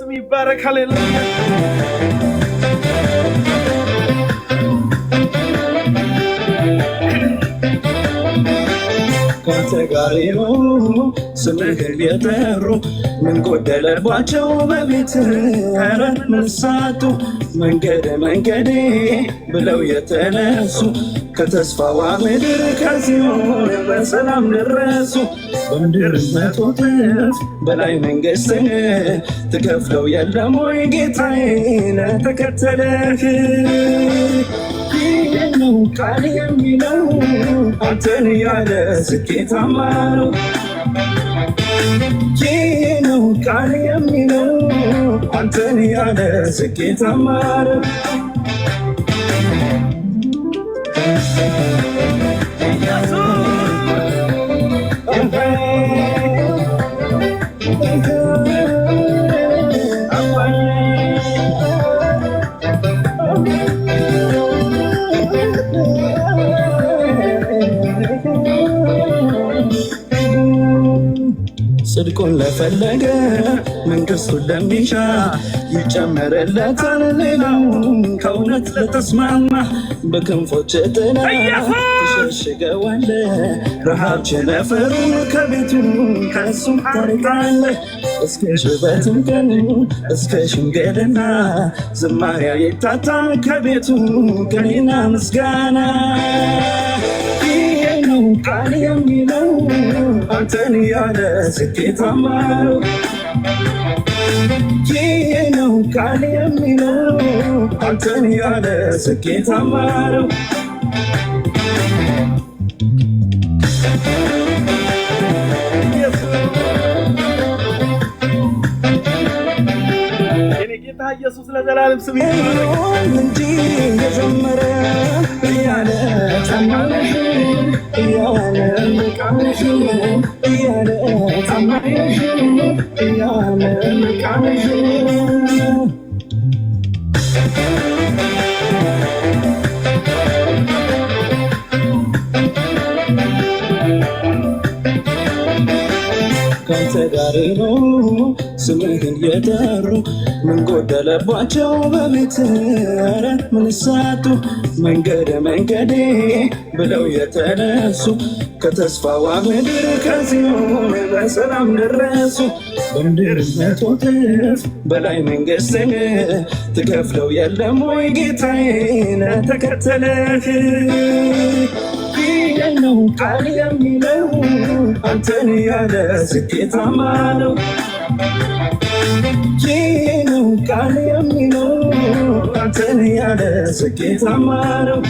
ስም ይባረክ። ሃሌሉያ። ካንተ ጋር ኖሩ ስምህን የጠሩ ምን ጎደለባቸው በቤት ኧረ ምን ሳጡ መንገዴ ብለው የተነሱ ከተስፋዋ ምድር ከሲኦል በሰላም ደረሱ። በምድር መቶ እጥፍ በላይ መንግሥት ትከፍለው የለም ወይ ጌታዬ ለተከተለህ? ይህ ነው ቃል የሚለው አንተን ያለ ስኬታማ ነው። ይህ ነው ቃል የሚለው አንተን ያለ ስኬታማ ነው። ጽድቁን ለፈለገ መንግሥቱን ለሚሻ ይጨመርለታል ሌላው ከእውነት ለተስማማ በክንፎች ጥላ ተሸሽገዋለህ ረሃብ ቸነፈሩን ከቤቱ ከእሱ ታርቃለህ እስከ ሽበትም ቀን እስከ ሽምግልና ዝማሬ አይታጣም ከቤቱ ቅኔና ምስጋና ይሄ ነው ቃል የሚለው አንተን ያለ ስኬታማ ነው ይሄ ነው ቃል የሚለው አንተን ያለ ስኬታማ ነው ኢየሱስ ለዘላለም ስም ይባረክ እንጂ የዘመረ እያለ ታማኝ እያለ ቃልሽ እያለ ታማኝ እያለ ቃልሽ ካንተ ጋር ነው ስምህን የጠሩ ምን ጎደለባቸው በቤት ኧረ ምን ሳጡ መንገዴ ብለው የተነሱ ከተስፋዋ ምድር ከጽዮን በሰላም ደረሱ በምድር መቶ እጥፍ በላይ መንግሥትን ትከፍለው የለም ወይ ጌታዬ ለተከተለህ ነው ቃል የሚለው አንተን ያለ ስኬታማ ነው ይህ ነው ቃል የሚለው አንተን ያለ ስኬታማ ነው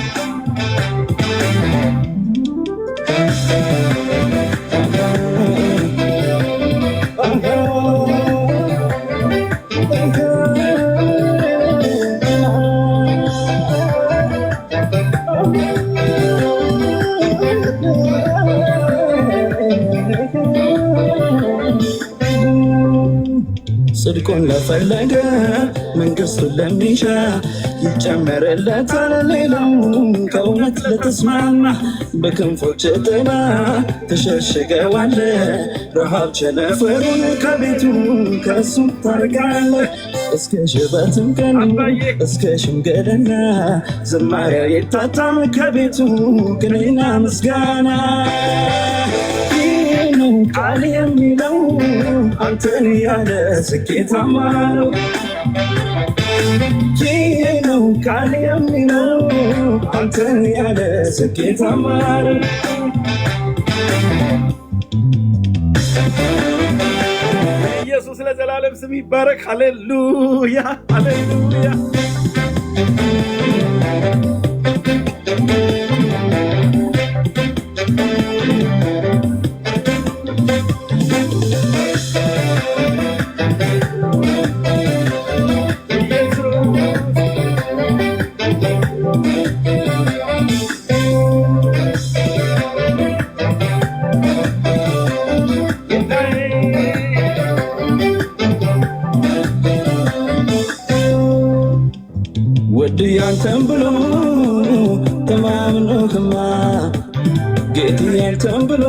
ጽድቁን ለፈለገ መንግሥቱን ለሚሻ ይጨመርለታል ሌላው ከእውነት ለተስማማ በክንፎች ጥላ ተሸሽገዋለህ ረሃብ ቸነፈሩን ከቤቱ ከእሱ ታርቃለህ እስከ ሽበትም ቀን እስከ ሽምግልና ዝማሬ አይታጣም ከቤቱ ቅኔና ምስጋና ነው ቃል የሚለው አንተን ያለ ስኬታማ ነው ይህ ነው ቃል የሚለው አንተን ያለ ስኬታማ ነው ኢየሱስ ለዘላለም ስም ይባረክ ሃሌሉያ ሃሌሉያ ውድ ያንተን ብሎ ተማምኖህማ ጌታ ያንተን ብሎ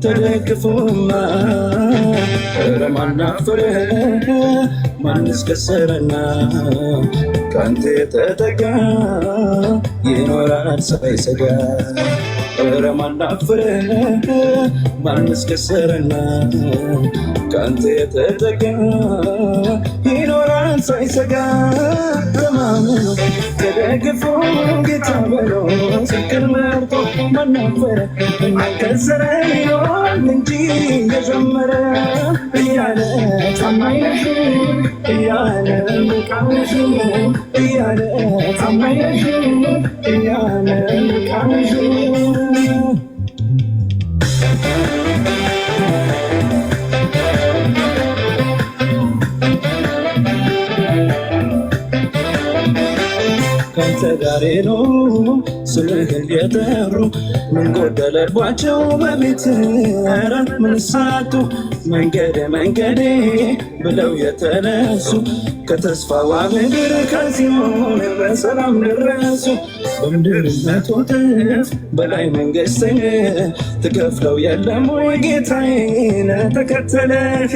ተደግፎማ ኧረ ማን አፈረ ማንስ ከሰረና ካንተ የተጠጋ ይኖራል ሳይሰጋ ኧረ ማን አፈረ ማንስ ከሰረና ካንተ የተጠጋ ይኖራል ሳይሰጋ ተማምኖ ተደግፎ ጌታ ብሎ ስቅል መርጦ ማን አፈረ ማን ከሰረ ይኖራል እንጂ የዘመረ እያለ ታማኝ ነሽ እያለ ቃልሽ እያለ ታማኝ ነሽ እያለ ቃልሽ ካንተ ጋር ነው ስምህን የጠሩ ምን ጎደለባቸው በቤት ኧረ ምን ሳጡ መንገዴ ብለው የተነሱ ከተስፋዋ ምድር ከሲኦል በሰላም ደረሱ። በምድር መቶትፍ በላይ መንግሥትን ትከፍለው የለም ወይ ጌታዬ ለተከተለህ?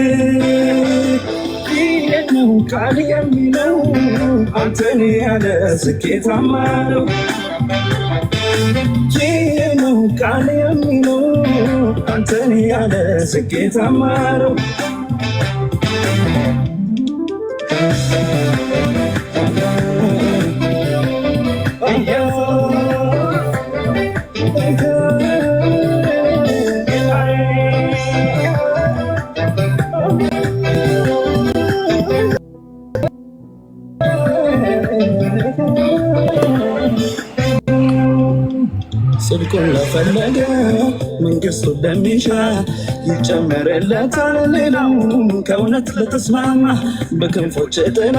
ይህ ነው ቃል የሚለው አንተን ያለ ስኬታማ ነው። ይህ ነው ቃል የሚለው አንተን ያለ ስኬታማ ነው። ጽድቁን ለፈለገ መንግሥቱን ለሚሻ ይጨመርለታል ሌላው ከእውነት ለተስማማ። በክንፎች ጥላ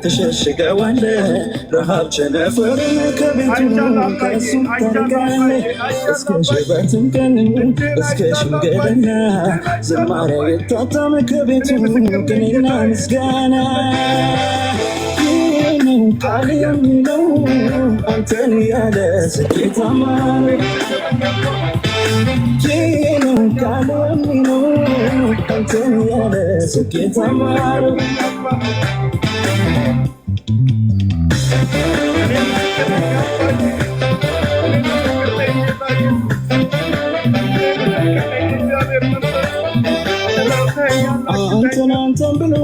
ተሸሽገዋለህ ረሃብ ቸነፈርን ከቤቱ ከእሱ ታርቃለህ። እስከ ሽበትም ቀን እስከ ሽምግልና ዝማሬ ይታተም ከቤቱ ቅኔና ምስጋና። ቃል የሚለው አንተን ያለ ስኬታማ ነው። ይህ ነው ቃል የሚለው አንተን ያለ ስኬታማ ነው። አንተን ብሎ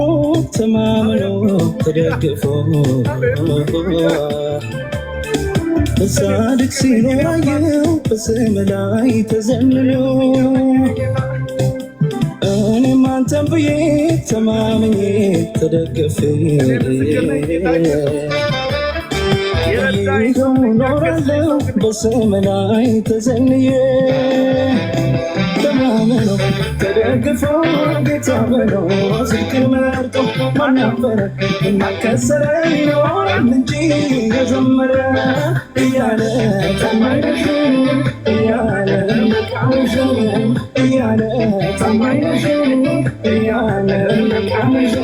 ተማምኖ ተደግፎ ጻድቅ ሲኖር አየሁ በስም ላይ ተዘልሎ። እኔም አንተን ብዬ ተማምኜ ተደግፌ ይኸው ኖራለሁ በስም ላይ ተዘልዬ። ተማምኖ ተደግፎ ጌታ ብሎ ጽድቅን መርጦ ማናፈረ የማይከሰረ ይኖራል እንጂ የዘመረ እያለ ታማኝነሽ እያለ መቃምሽ እያለ ታማኝነሽ እያለ መቃምሽ።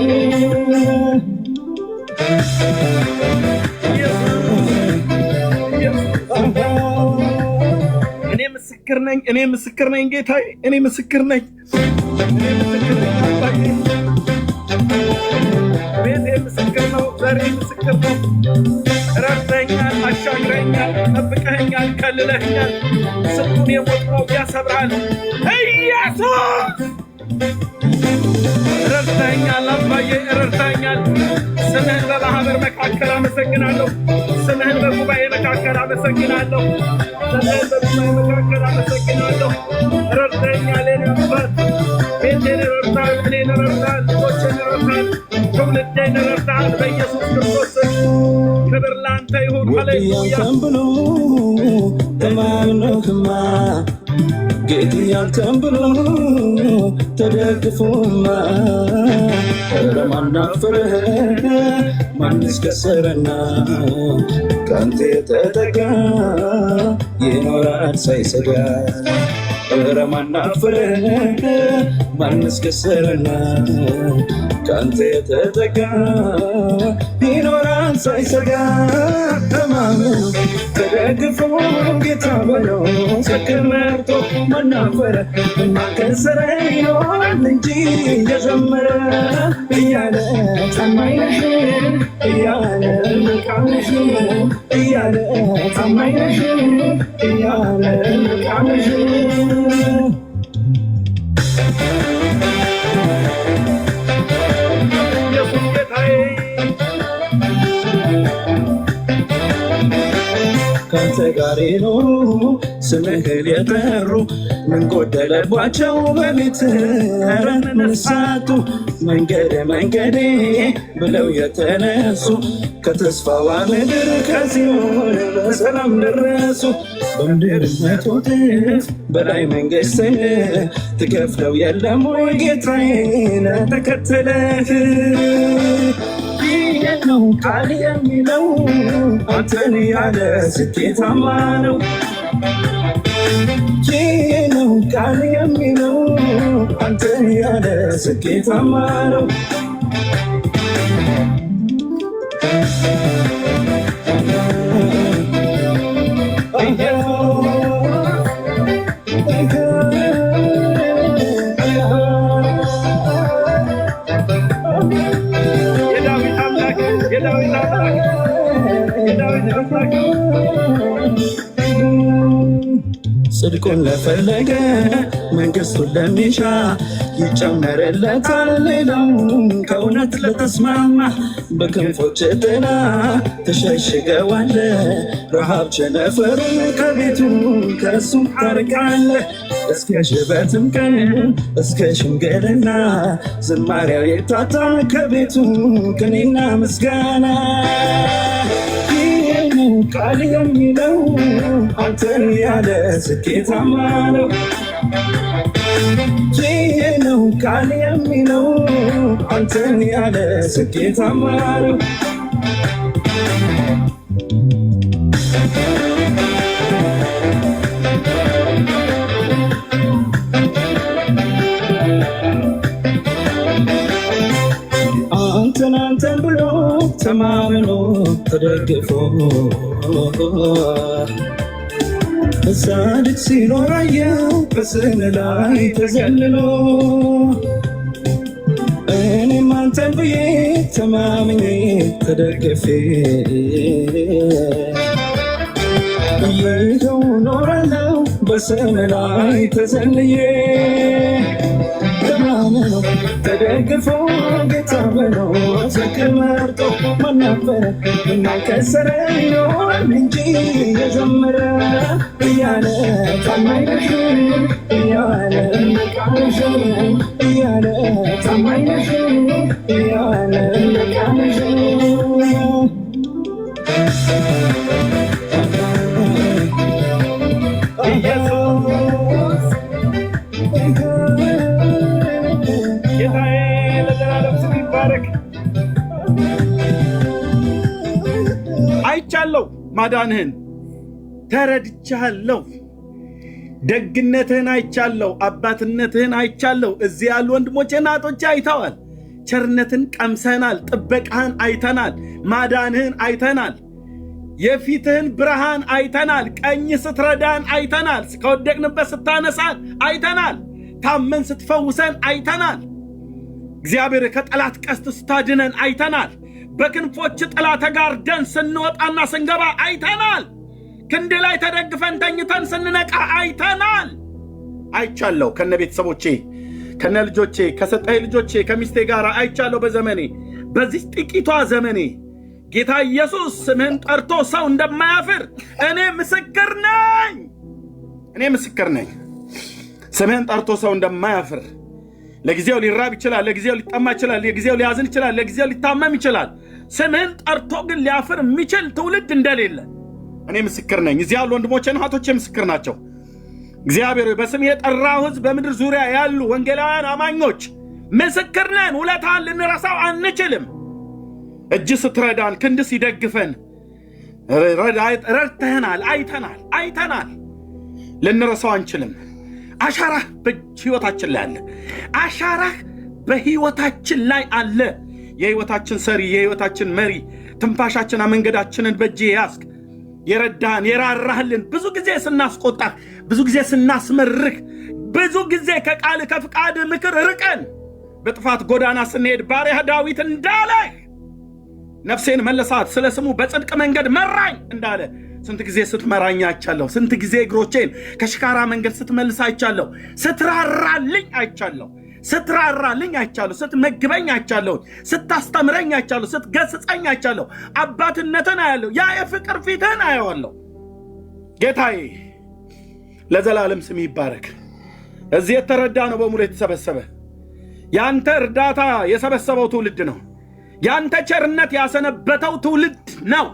እኔ ምስክር ነኝ ጌታዬ፣ እኔ ምስክር ነኝ። ቤቴ ምስክር ነው፣ ዘሬ ምስክር ነው። ረድተኛል፣ አሻግረኛል፣ ጠብቀኸኛል፣ ከልለኸኛል። ስጡን የሞት መውጊያ ሰብረሃል ኢየሱስ። ረድተኛል አባዬ ረድተኛል። ስምህን በማህበር መካከል አመሰግናለሁ። ስምህን በጉባኤ መካከል አመሰግናለሁ። ስምህን በጉባኤ መካከል አመሰግናለሁ። ረድተኛል የኔ አባት። ቤቴን ረድተሃል፣ እኔን ረድተሃል፣ ልጆቼን ረድተሃል፣ ትውልዴን ረድተሃል። በኢየሱስ ክርስቶስ ክብር ለአንተ ይሁን። ሃሌሉያ። ብሎ ተማምነህማ ጌትዬ አንተን ብሎ ተደግፎማ ለማን አፈረ ማንስ ከሰረና ከአንተ የተጠጋ ይኖራል ሳይሰጋ። ለማን አፈረ ማንስ ከሰረና ከአንተ የተጠጋ ይኖራል ሳይሰጋ። ተማምኖ ተደግፎ ጌታ ብሎ ጽድቅን መርጦ ማናፈረ ማከሰረ ይኖራል እንጂ የዘመረ እያለ ታማኝነሽ እያለ መቃምሽ እያለ ታማኝነሽ እያለ መቃምሽ። ከአንተ ጋር የኖሩ ስምህን የጠሩ ምን ጎደለባቸው በቤትህ ኧረ ምን ሳጡ? መንገዴ ብለው የተነሱ ከተስፋዋ ምድር ከሲኦል በሰላም ደረሱ። በምድር መቶትፍ በላይ መንግሥትን ትከፍለው የለም ወይ ጌታዬ ለተከተለህ? ይህ ነው ቃል የሚለው አንተን ያለ ስኬታማ ነው። ይህ ነው ቃል የሚለው አንተን ያለ ስኬታማ ነው። ጽድቁን ለፈለገ መንግሥቱን ለሚሻ ይጨመርለታል ሌላው ከእውነት ለተስማማ። በክንፎች ጥላ ተሸሽገዋለ ረሃብ ቸነፈሩን ከቤቱ ከእሱ ታርቃለ። እስከ ሽበትም ቀን እስከ ሽምግልና ዝማሬው የታታ ከቤቱ ቅኔና ምስጋና። ቃል የሚለው አንተን ያለ ስኬታማ ነው። ይህ ነው ቃል የሚለው አንተን ያለ ስኬታማ ነው። አንተን ብሎ ተማምኖ ተደግፎ ጻድቅ ሲኖር አየው በስም ላይ ተዘልሎ። እኔም አንተን ብዬ ተማምኜ ተደግፌ ይኸው ኖራለሁ በስም ላይ ተዘልዬ። ተማምኖ ተደግፎ ጌታ ብሎ ዝቅ መርጦ ማናፈረ እናከሰረ ይሆን እንጂ የዘመረ እያለ ታማኝ ነሽ እያለ ነቃነሽ እያለ ታማኝ ነሽ እያለ ነቃነሽ አይቻለሁ ማዳንህን ተረድቻለሁ። ደግነትህን አይቻለሁ። አባትነትህን አይቻለሁ። እዚህ ያሉ ወንድሞቼና እህቶቼ አይተዋል። ቸርነትን ቀምሰናል። ጥበቃህን አይተናል። ማዳንህን አይተናል። የፊትህን ብርሃን አይተናል። ቀኝ ስትረዳን አይተናል። ከወደቅንበት ስታነሳን አይተናል። ታመን ስትፈውሰን አይተናል። እግዚአብሔር ከጠላት ቀስት ስታድነን አይተናል። በክንፎች ጥላ ተጋርደን ስንወጣና ስንገባ አይተናል። ክንድ ላይ ተደግፈን ተኝተን ስንነቃ አይተናል። አይቻለሁ። ከነ ቤተሰቦቼ ከነ ልጆቼ ከሰጠኝ ልጆቼ ከሚስቴ ጋር አይቻለሁ። በዘመኔ በዚህ ጥቂቷ ዘመኔ ጌታ ኢየሱስ ስምህን ጠርቶ ሰው እንደማያፍር እኔ ምስክር ነኝ። እኔ ምስክር ነኝ። ስምህን ጠርቶ ሰው እንደማያፍር ለጊዜው ሊራብ ይችላል፣ ለጊዜው ሊጠማ ይችላል፣ ለጊዜው ሊያዝን ይችላል፣ ለጊዜው ሊታመም ይችላል። ስምህን ጠርቶ ግን ሊያፍር የሚችል ትውልድ እንደሌለ እኔ ምስክር ነኝ። እዚህ ያሉ ወንድሞቼና እህቶቼ ምስክር ናቸው። እግዚአብሔር በስም የጠራው ሕዝብ በምድር ዙሪያ ያሉ ወንጌላውያን አማኞች ምስክር ነን። ውለታን ልንረሳው አንችልም። እጅ ስትረዳን፣ ክንድ ሲደግፈን ረድተህናል፣ አይተናል። ልንረሳው አንችልም። አሻራህ በሕይወታችን ላይ አለ። አሻራህ በሕይወታችን ላይ አለ። የሕይወታችን ሰሪ፣ የሕይወታችን መሪ፣ ትንፋሻችንና መንገዳችንን በእጅ ያዝክ፣ የረዳህን የራራህልን፣ ብዙ ጊዜ ስናስቆጣህ፣ ብዙ ጊዜ ስናስመርህ፣ ብዙ ጊዜ ከቃል ከፍቃድ ምክር ርቀን በጥፋት ጎዳና ስንሄድ ባሪያህ ዳዊት እንዳለህ ነፍሴን መለሳት፣ ስለ ስሙ በጽድቅ መንገድ መራኝ እንዳለ ስንት ጊዜ ስትመራኝ አይቻለሁ። ስንት ጊዜ እግሮቼን ከሽካራ መንገድ ስትመልስ አይቻለሁ። ስትራራልኝ አይቻለሁ። ስትመግበኝ አይቻለሁ። ስታስተምረኝ አይቻለሁ። ስትገስጸኝ አይቻለሁ። አባትነትን አያለሁ። ያ የፍቅር ፊትህን አየዋለሁ። ጌታዬ ለዘላለም ስም ይባረክ። እዚህ የተረዳ ነው በሙሉ የተሰበሰበ ያንተ እርዳታ የሰበሰበው ትውልድ ነው። ያንተ ቸርነት ያሰነበተው ትውልድ ነው።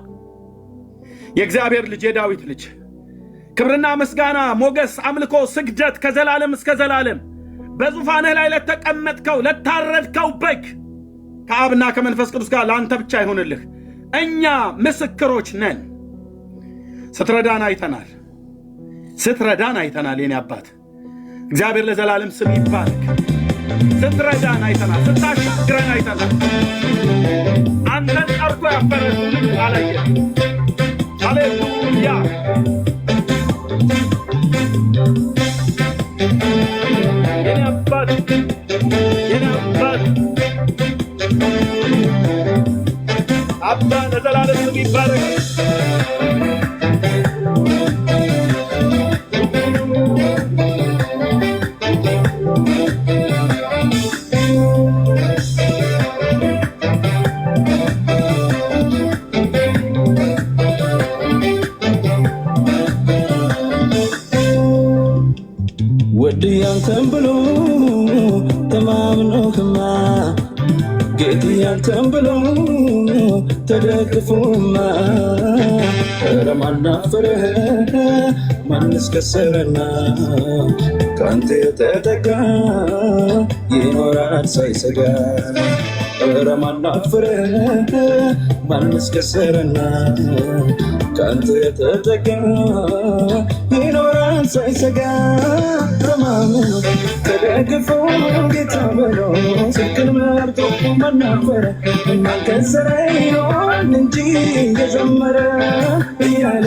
የእግዚአብሔር ልጅ የዳዊት ልጅ ክብርና ምስጋና፣ ሞገስ፣ አምልኮ፣ ስግደት ከዘላለም እስከ ዘላለም በዙፋንህ ላይ ለተቀመጥከው ለታረድከው በግ ከአብና ከመንፈስ ቅዱስ ጋር ለአንተ ብቻ ይሁንልህ። እኛ ምስክሮች ነን። ስትረዳን አይተናል። ስትረዳን አይተናል። የኔ አባት እግዚአብሔር ለዘላለም ስም ይባረክ። ስትረዳን አይተናል። ስታሻግረን አይተናል። አንተን ጠርቶ ያፈረ ትውልድ አላየን። ሃሌሉያ። የኔ አባት የኔ አባት አባ ለዘላለም ስም ይባረክ። ወድ ያንተን ብሎ ተማምኖህማ ጌታ ያንተን ብሎ ተደግፎማ ኧረ ማን አፈረ ማንስ ከሰረና ካንተ የተጠጋ ይኖራል ሳይሰጋ ኧረ ማን አፈረ ማንስ ከሰረና ካንተ የተጠጋ ይኖራል ሳይሰጋ ተማምኖ ተደግፎ ጌታ ብሎ ስቅል መርጦ ማን አፈረ ማን ከሰረ ይሆን እንጂ የዘመረ እያለ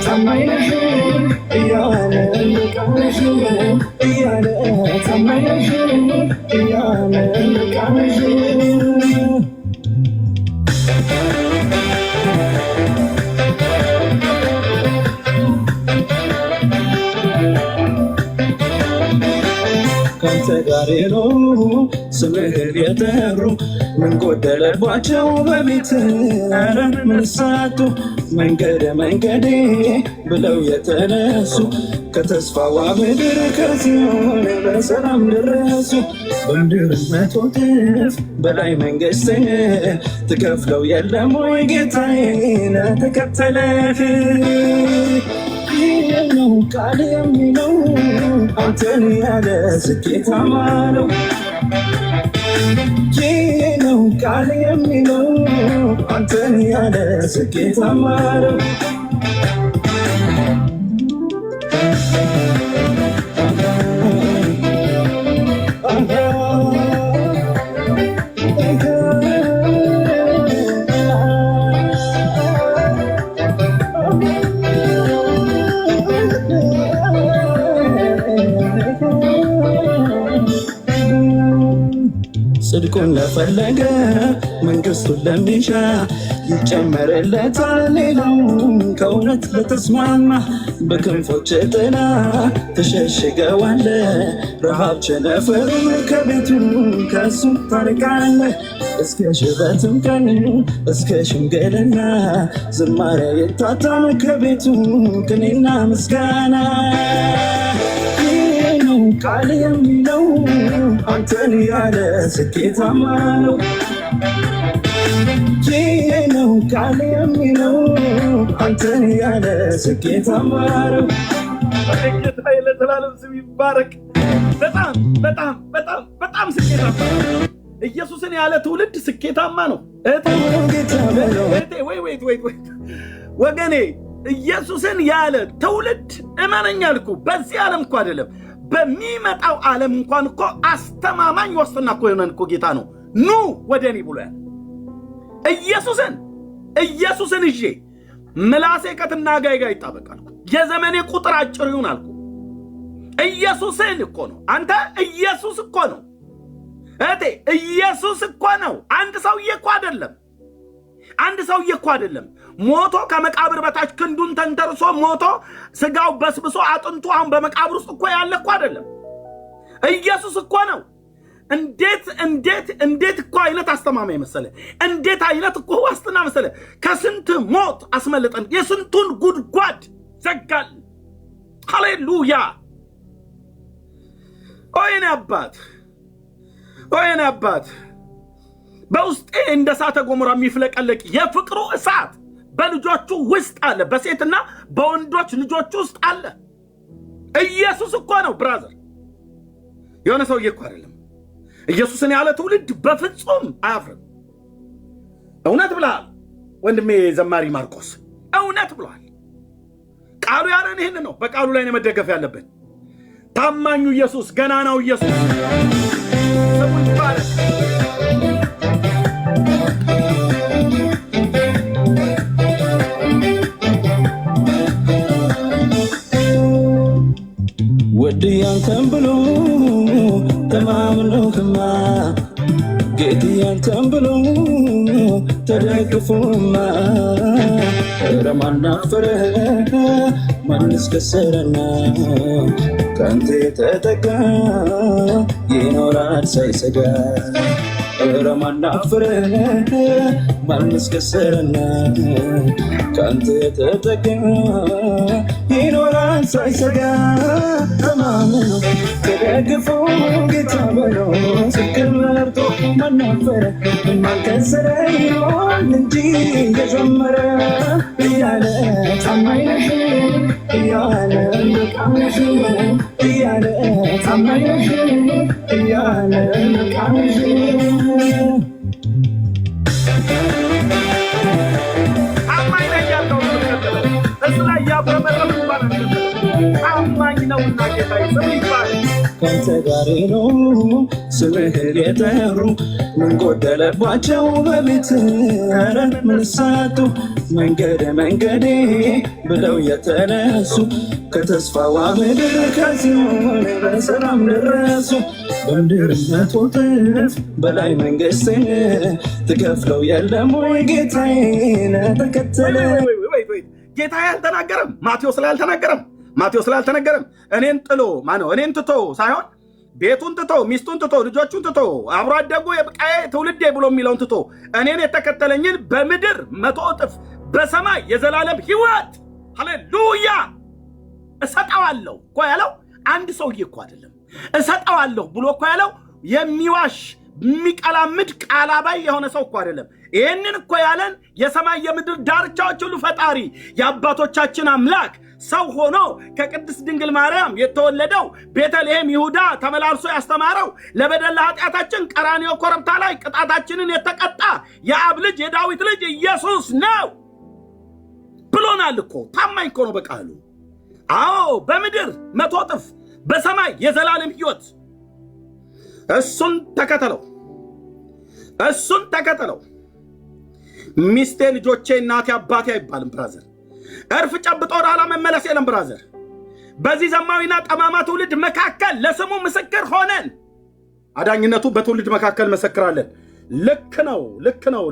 ታማኝ ነሽ እያለ ልቃነሽ እያለ ታማኝ ነሽ እያለ ልቃነሽ ካንተ ጋር የኖሩ ስምህን የጠሩ ምን ጎደለባቸው በቤት ኧረ ምን ሳጡ መንገዴ ብለው የተነሱ ከተስፋዋ ምድር ከጽዮን በሰላም ደረሱ። በምድር 100 እጥፍ በላይ መንግሥትን ትከፍለው የለም ወይ ጌታዬ ለተከተለህ? ይህ ነው ቃል የሚለው አንተን ያለ ስኬታማ ነው። ይህ ነው ቃል የሚለው አንተን ያለ ስኬታማ ነው። ጽድቁን ለፈለገ መንግሥቱን ለሚሻ ይጨመርለታል ሌላው ከእውነት ለተስማማ በክንፎች ጥላ ተሸሽገዋለ ረሃብ ቸነፈሩ ከቤቱ ከሱ ታርቃለ እስከ ሽበትም ቀን እስከ ሽምግልና ዝማሬ ይታተም ከቤቱ ቅኔና ምስጋና ቃል የሚለው አንተን ያለ ስኬታማ ነው። ይህ ነው ቃል የሚለው አንተን ያለ ስኬታማ ነው። ጌታ ለዘላለም ስም ይባረክ። በጣም በጣም በጣም በጣም ስኬታማ ኢየሱስን ያለ ትውልድ ስኬታማ ነው። እህቴ ወይ ወገኔ ወገኔ ኢየሱስን ያለ ትውልድ እመነኛ አልኩ። በዚህ ዓለም እኮ አይደለም በሚመጣው ዓለም እንኳን እኮ አስተማማኝ ዋስትና እኮ የሆነን እኮ ጌታ ነው። ኑ ወደ እኔ ብሎ ያለ ኢየሱስን ይዤ ምላሴ ከትናጋይ ጋር ይጣበቃል። የዘመኔ ቁጥር አጭር ይሁን አልኩ። ኢየሱስን እኮ ነው። አንተ ኢየሱስ እኮ ነው። እቴ ኢየሱስ እኮ ነው። አንድ ሰውዬ እኮ አይደለም። ሞቶ ከመቃብር በታች ክንዱን ተንተርሶ ሞቶ ስጋው በስብሶ አጥንቱ አሁን በመቃብር ውስጥ እኮ ያለ እኮ አይደለም። ኢየሱስ እኮ ነው። እንዴት እኮ አይነት አስተማማኝ መሰለ! እንዴት አይነት እኮ ዋስትና መሰለ! ከስንት ሞት አስመለጠን፣ የስንቱን ጉድጓድ ዘጋል። ሃሌሉያ! ኦየኔ አባት በውስጤ እንደ እሳተ ገሞራ የሚፍለቀለቅ የፍቅሩ እሳት በልጆቹ ውስጥ አለ፣ በሴትና በወንዶች ልጆቹ ውስጥ አለ። ኢየሱስ እኮ ነው ብራዘር፣ የሆነ ሰውዬ እኮ አይደለም። ኢየሱስን ያለ ትውልድ በፍጹም አያፍርም። እውነት ብለሃል ወንድሜ ዘማሪ ማርቆስ፣ እውነት ብለሃል። ቃሉ ያለን ይህን ነው። በቃሉ ላይ ነው መደገፍ ያለብን። ታማኙ ኢየሱስ፣ ገናናው ኢየሱስ ስሙ ይባረክ። ወድ ያንተን ብሎ ተማምኖህማ ጌታ ያንተን ብሎ ተደግፎማ ረማና ፈረ ማንስ ከሰረና ካንተ ተጠጋ ይኖራል ሳይሰጋ ረማና ፈረ ማንስ ከሰረና ካንተ ተጠጋ ይኖራል ሳይሰጋ ተማምኖ ተደግፎ ጌታ በሎ ስክር መርጦ ማናፈረ ማንከሰረ ይሆን እንጂ የዘመረ እያለ ታማኝ ነሽ እያለ በጣም ነሽ እያለ ታማኝ ነሽ እያለ በጣም ነሽ ታማኝ ነኝ ያለው እሱ ላይ ያበረመረም ይባላል። ታማኝ ነውና ጌታ ይባላል። ካንተ ጋር ነው ስምህን የጠሩ ምን ጎደለባቸው በቤት ኧረ ምን ሳጡ መንገዴ ብለው የተነሱ ከተስፋዋ ምድር ከሲሆን በሰላም ደረሱ። በምድር መቶት በላይ መንግስትን ትከፍለው የለም ወይ ጌታዬን ተከተለ። ጌታ ያልተናገረም ማቴዎስ ላይ አልተናገረም። እኔን ጥሎ ማነው እኔን ትቶ ሳይሆን ቤቱን ትቶ ሚስቱን ትቶ ልጆቹን ትቶ አብሮ አደጉ የብቃዬ ትውልዴ ብሎ የሚለውን ትቶ እኔን የተከተለኝን በምድር 100 እጥፍ በሰማይ የዘላለም ሕይወት ሃሌሉያ እሰጠዋለሁ እኮ ያለው አንድ ሰውዬ እኮ አይደለም። እሰጠዋለሁ ብሎ እኮ ያለው የሚዋሽ የሚቀላምድ ቃላባይ የሆነ ሰው እኮ አይደለም። ይህንን እኮ ያለን የሰማይ የምድር ዳርቻዎች ሁሉ ፈጣሪ የአባቶቻችን አምላክ ሰው ሆኖ ከቅድስት ድንግል ማርያም የተወለደው ቤተልሔም ይሁዳ ተመላልሶ ያስተማረው ለበደል ኃጢአታችን ቀራንዮ ኮረብታ ላይ ቅጣታችንን የተቀጣ የአብ ልጅ የዳዊት ልጅ ኢየሱስ ነው ብሎናል እኮ። ታማኝ እኮ ነው በቃሉ። አዎ በምድር 100 እጥፍ በሰማይ የዘላለም ሕይወት። እሱን ተከተለው። ሚስቴ፣ ልጆቼ፣ እናቴ፣ አባቴ አይባልም ብራዘር። እርፍ ጨብጦ ወደ ኋላ መመለስ የለም ብራዘር። በዚህ ዘማዊና ጠማማ ትውልድ መካከል ለስሙ ምስክር ሆነን አዳኝነቱ በትውልድ መካከል መሰክራለን። ልክ ነው። ልክ ነው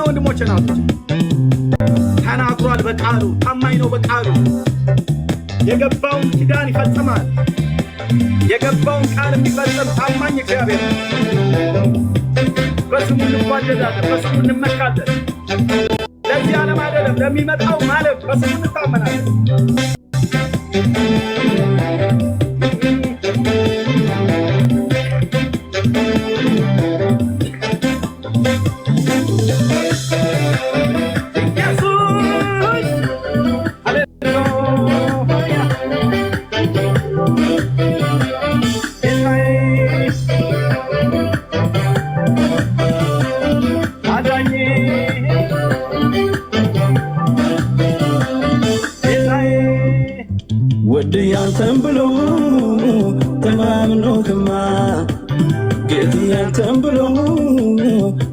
ወንድሞቼ ናቶች። ተናግሯል በቃሉ። ታማኝ ነው በቃሉ። የገባውን ኪዳን ይፈጽማል። የገባውን ቃል የሚፈጽም ታማኝ እግዚአብሔር። በስሙ እንዋደዳለን፣ በስሙ እንመካለን። ለዚህ ዓለም አይደለም ለሚመጣው ማለፍ በስሙ እንታመናለን። ወድ ያንተን ብሎ ተማምኖህማ ጌታ ያንተን ብሎ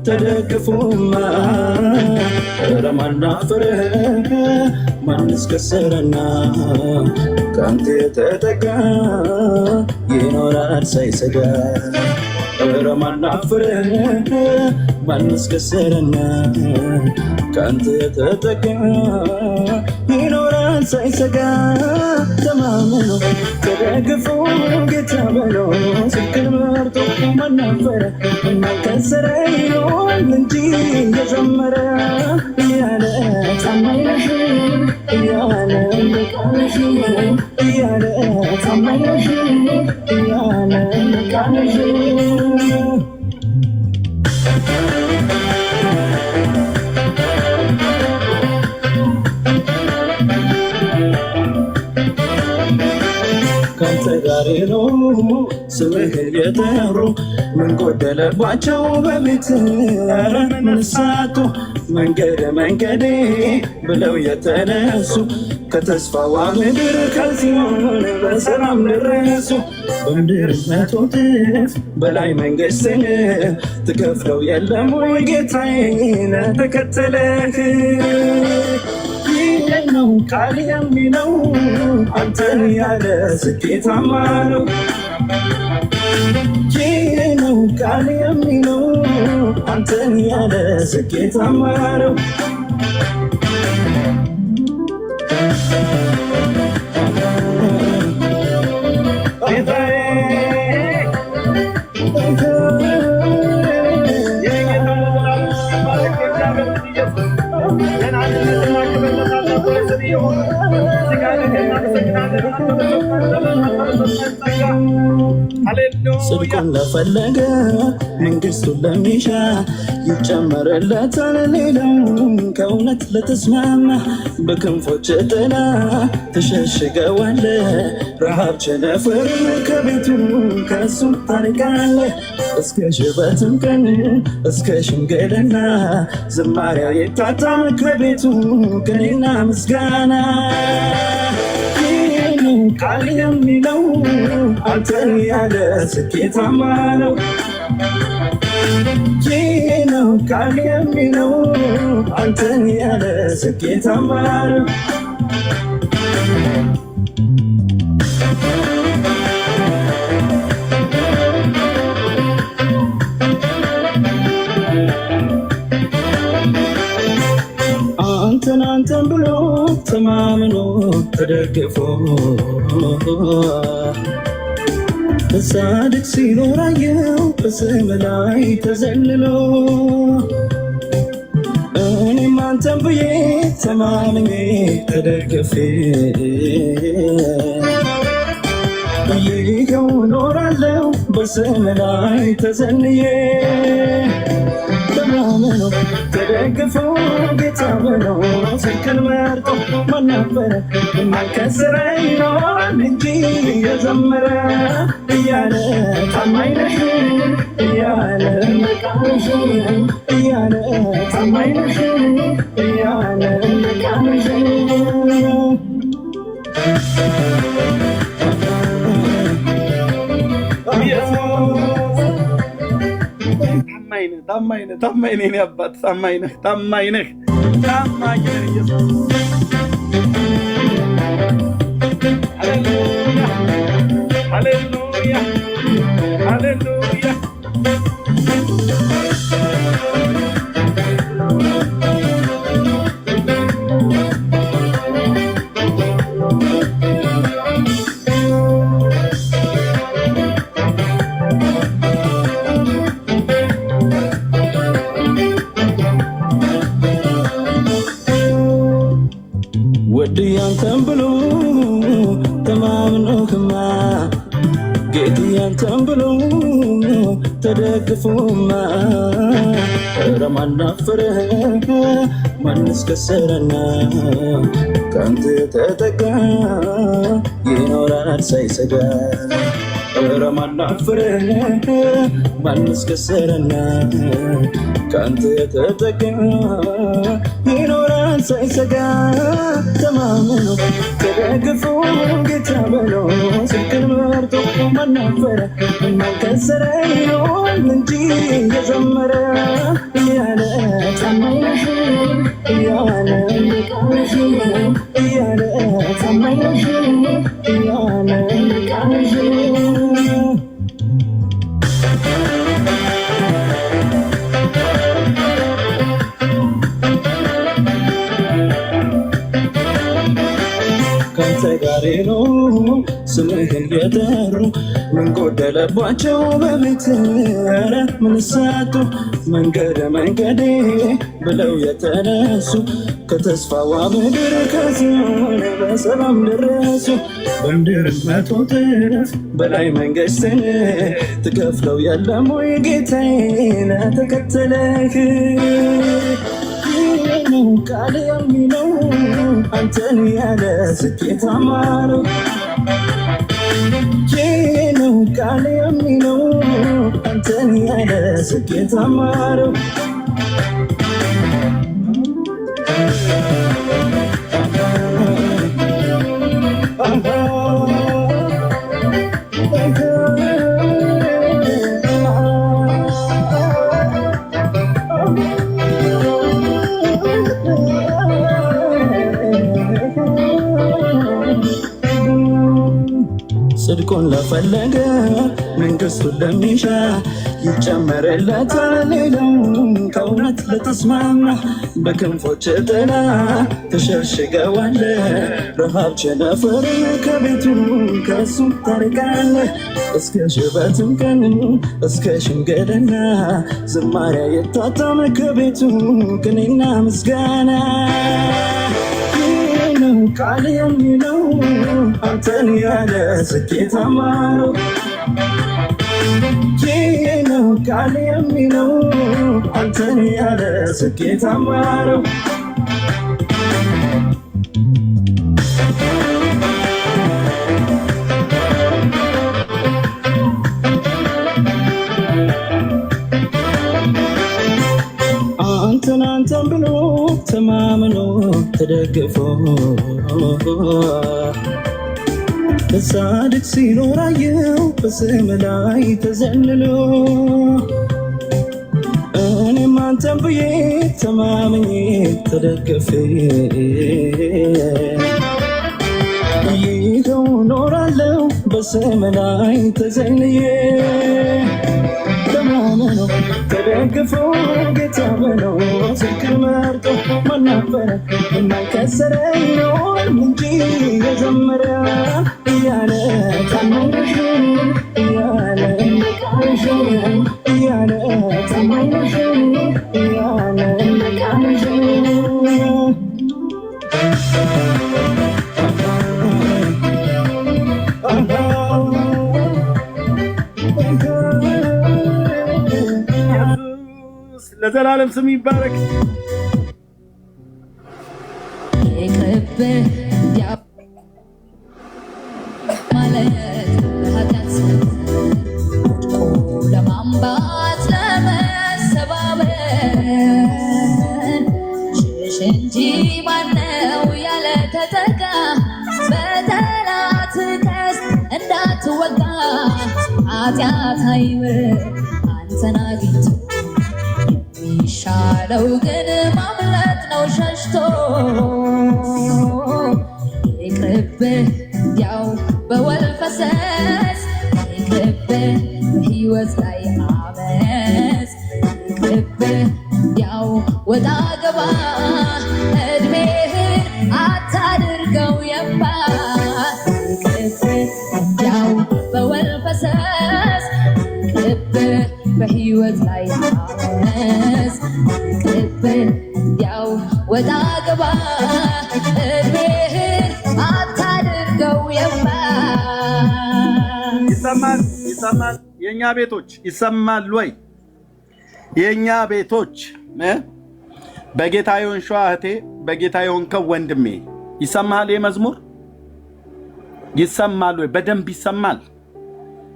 ተደግፎማ ረማና ፈረ ማንስ ከሰረና ካንተ ተጠጋ ይኖራል ሳይሰጋ ረማና ፈረ ማንስ ከሰረና ካንተ ተጠጋ ይኖራል ሳይሰጋ ተማምኖ ተደግፎ ጌታ በሎ ስክር መርጦ ማናፈረ ማንከሰረ ይሆን እንጂ የዘመረ እያለ ታማኝ ነሽ እያለ በቃልሽ እያለ ታማኝ ነሽ እያለ በቃልሽ ካንተ ጋር ነው ስምህን የጠሩ ምን ጎደለባቸው በቤት ምን ሳቱ መንገዴ ብለው የተነሱ ከተስፋዋ ምድር ከዚሆን በሰላም ደረሱ። በምድር 100 እጥፍ በላይ መንግሥትን ትከፍለው የለም ወይ ጌታዬ ለተከተለህ? ይህ ነው ቃል የሚለው አንተን ያለ ስኬታማ ነው። ይህ ነው ቃል የሚለው አንተን ያለ ስኬታማ ነው። ጽድቁን ለፈለገ መንግሥቱን ለሚሻ ይጨመርለታል ሌላውን ከእውነት ለተስማማ በክንፎች ጥላ ተሸሽገዋለ ረሃብ ቸነፈርን ከቤቱ ከእሱ ታርቃለ እስከ ሽበትም ቀን እስከ ሽምግልና ዝማሬ የታታም ከቤቱ ቅኔና ምስጋና ቃል የሚለው አንተን ያለ ስኬታማ ነው። ይህ ነው ቃል የሚለው አንተን ያለ ስኬታማ ነው። አንተን ብሎ ተማምኖ ተደግፎ ጻድቅ ሲኖር አየው በስም ላይ ተዘልሎ እኔም አንተን ብዬ ተማምኜ ተደግፌ ይኸው እኖራለሁ በስም ላይ ተዘልዬ ተማምኖ ተደግፎ ጌታ ብሎ ስልክን መርጦ ማናበረ የማይከስረ ይኖራል እንጂ የዘመረ እያለ ታማኝ ነህ እያለ መቃንሽ እያለ ታማኝ ነህ እያለ መቃንሽ ታማኝ ነህ አባት ታማኝ ነህ ኢየሱስ ሃሌሉያ ሃሌሉያ ያንተን ብሎ ተማምኖክማ ጌታ ያንተን ብሎ ተደግፎማ ኧረ ማን አፈረ ማንስ ከሰረና ካንተ ተጠጋ ይኖራል ሳይሰጋ ኧረ ማን አፈረ ማንስ ከሰረና ካንተ ተጠጋ ይኖራል ሳይሰጋ ተማምኖ ተደግፎ ጌታ ብሎ ስልክን መርጦ ማን አፈረ ማን ከሰረ ይሆን እንጂ የዘመረ እያለ ታማኝ ነህ እያለ ቃልሽ እያለ ታማኝ ነህ እያለ ቃልሽ ጋሬ ነው ስምህን የጠሩ ምን ጎደለባቸው በቤት ኧረ ምን ሳቱ መንገዴ ብለው የተነሱ ከተስፋዋ ምድር ከዚሆን በሰላም ደረሱ። በምድር 100 እጥፍ በላይ መንግሥትን ትከፍለው የለም ወይ ጌታዬ ለተከተለህ? ነው ቃል የሚለው አንተን ያለ ስኬታማ ነው። ስኬታማ ነው ጽድቁን ለፈለገ መንግስቱን ለሚሻ ይጨመርለታል ሌላው ከእውነት ለተስማማ በክንፎች ጥላ ተሸሽገዋለ ረሃብ ቸነፈር ከቤቱ ከእሱ ታርቃለ እስከ ሽበትም ቀን እስከ ሽምግልና ዝማሬ የታተመ ከቤቱ ቅኔና ምስጋና ቃል የሚለው አንተን ያለ ስኬታማ ነው ነው ቃል የሚለው አንተን ያለ ስኬታማ ነው አንተን ብሎ ተማምኖ ተደግፎ ጻድቅ ሲኖር አየው በስም ላይ ተዘልሎ እኔም አንተን ብዬ ተማምኜ ተደግፌ ይኸው ኖራለሁ በስም ላይ ተዘልዬ ተማምኖ ተደግፎ ጌታ ብለው ስልክን መርጦ ማናበረ የማይከሰረኝ ነው እንጂ የዘመረ እያለ ታማኝነሽ እያለ ቃልሽ እያለ ታማኝነሽ እያለ ቃልሽ ለዘላለም ስም ይባረክ ለማምባት ለመሰባበር ሽሽ እንጂ ማነው ያለ ተጠቃ በጠላት ቀስት እንዳትወጋ ኃጢአት አይምር አንተን አግኝቶ የሚሻለው ግን ማምለጥ ነው ሸሽቶ ይቅርብህ እንዲያው በወል ፈሰስ ይቅርብህ በሕይወት ላይ አመፅ ይቅርብህ እንዲያው ወጣ ገባ እድሜህን አታድርገው የባ ይቅርብህ እንዲያው በወል ፈሰስ ይቅርብህ በሕይወት ላይ አመፅ ይቅርብህ እንዲያው ወጣ ገባ እድሜህን አታድርገው የባ ይሰማል የኛ ቤቶች ይሰማል ወይ የኛ ቤቶች በጌታ የሆንሽው እህቴ በጌታ የሆንከው ወንድሜ ይሰማል የመዝሙር ይሰማል ወይ በደንብ ይሰማል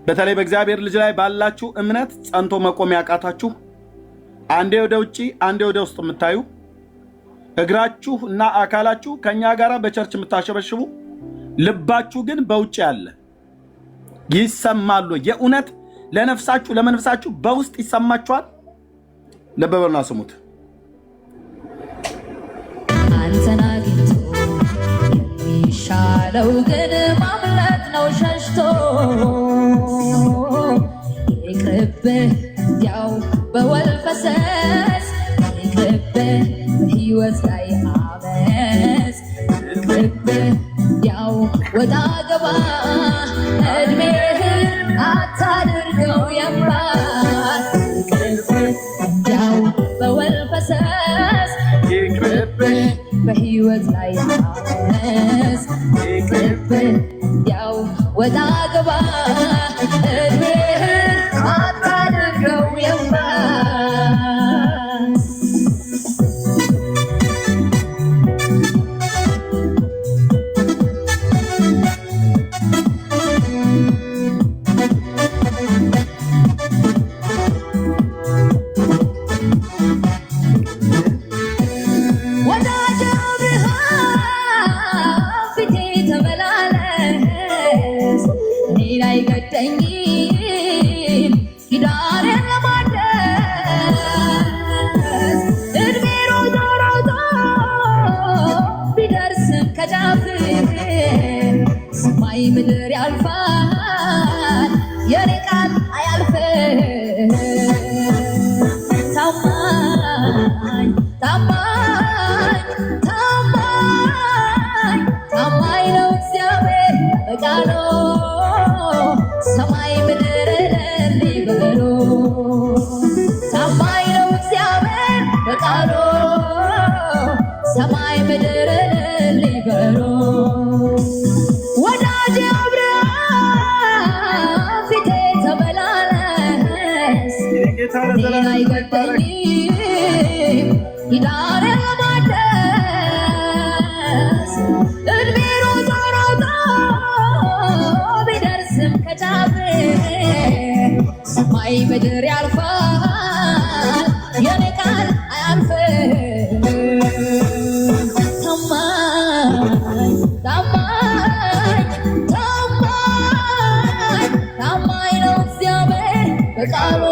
በተለይ በእግዚአብሔር ልጅ ላይ ባላችሁ እምነት ጸንቶ መቆም ያቃታችሁ አንዴ ወደ ውጪ አንዴ ወደ ውስጥ የምታዩ እግራችሁ እና አካላችሁ ከኛ ጋር በቸርች የምታሸበሽቡ ልባችሁ ግን በውጪ ያለ ይሰማሉ የእውነት ለነፍሳችሁ ለመንፈሳችሁ በውስጥ ይሰማችኋል ልብ በሉና ስሙት አንተን አግኝቶ የሚሻለው ግን ማምለጥ ነው ሸሽቶ ይቅርብህ እንዲያው በወል ፈሰስ ይቅርብህ በሕይወት ላይ አመፅ ይቅርብህ እንዲያው ወጣ ገባ እድሜህን አታድርገው የባ ይቅርብህ እንዲያው በወል ፈሰስ ይቅርብህ በሕይወት ላይ አመፅ ይቅርብህ እንዲያው ወጣ ገባ እድሜህን አታድርገው የባ ያልፋል የኔ ቃል አያልፍም። ታማኝ ታማኝ ታማኝ ታማኝ ነው እግዚአብሔር በቃሉ ሰማይ ምድር እልል ይበሉ። ታማኝ ነው እግዚአብሔር በቃሉ ሰማይ ምድር እልል ይበሉ። ወዳጄ አብርሃም ፊቴ ተመላለስ እኔን አይገባኝም ኪዳን ለማደስ እድሜ ሮጦ ሮጦ ቢደርስም ከጫፍ ሰማይ ምድር ያልፋል የኔ ቃል አያልፍም። ታማኝ ታማኝ ታማኝ ታማኝ ነው እግዚአብሔር በቃሉ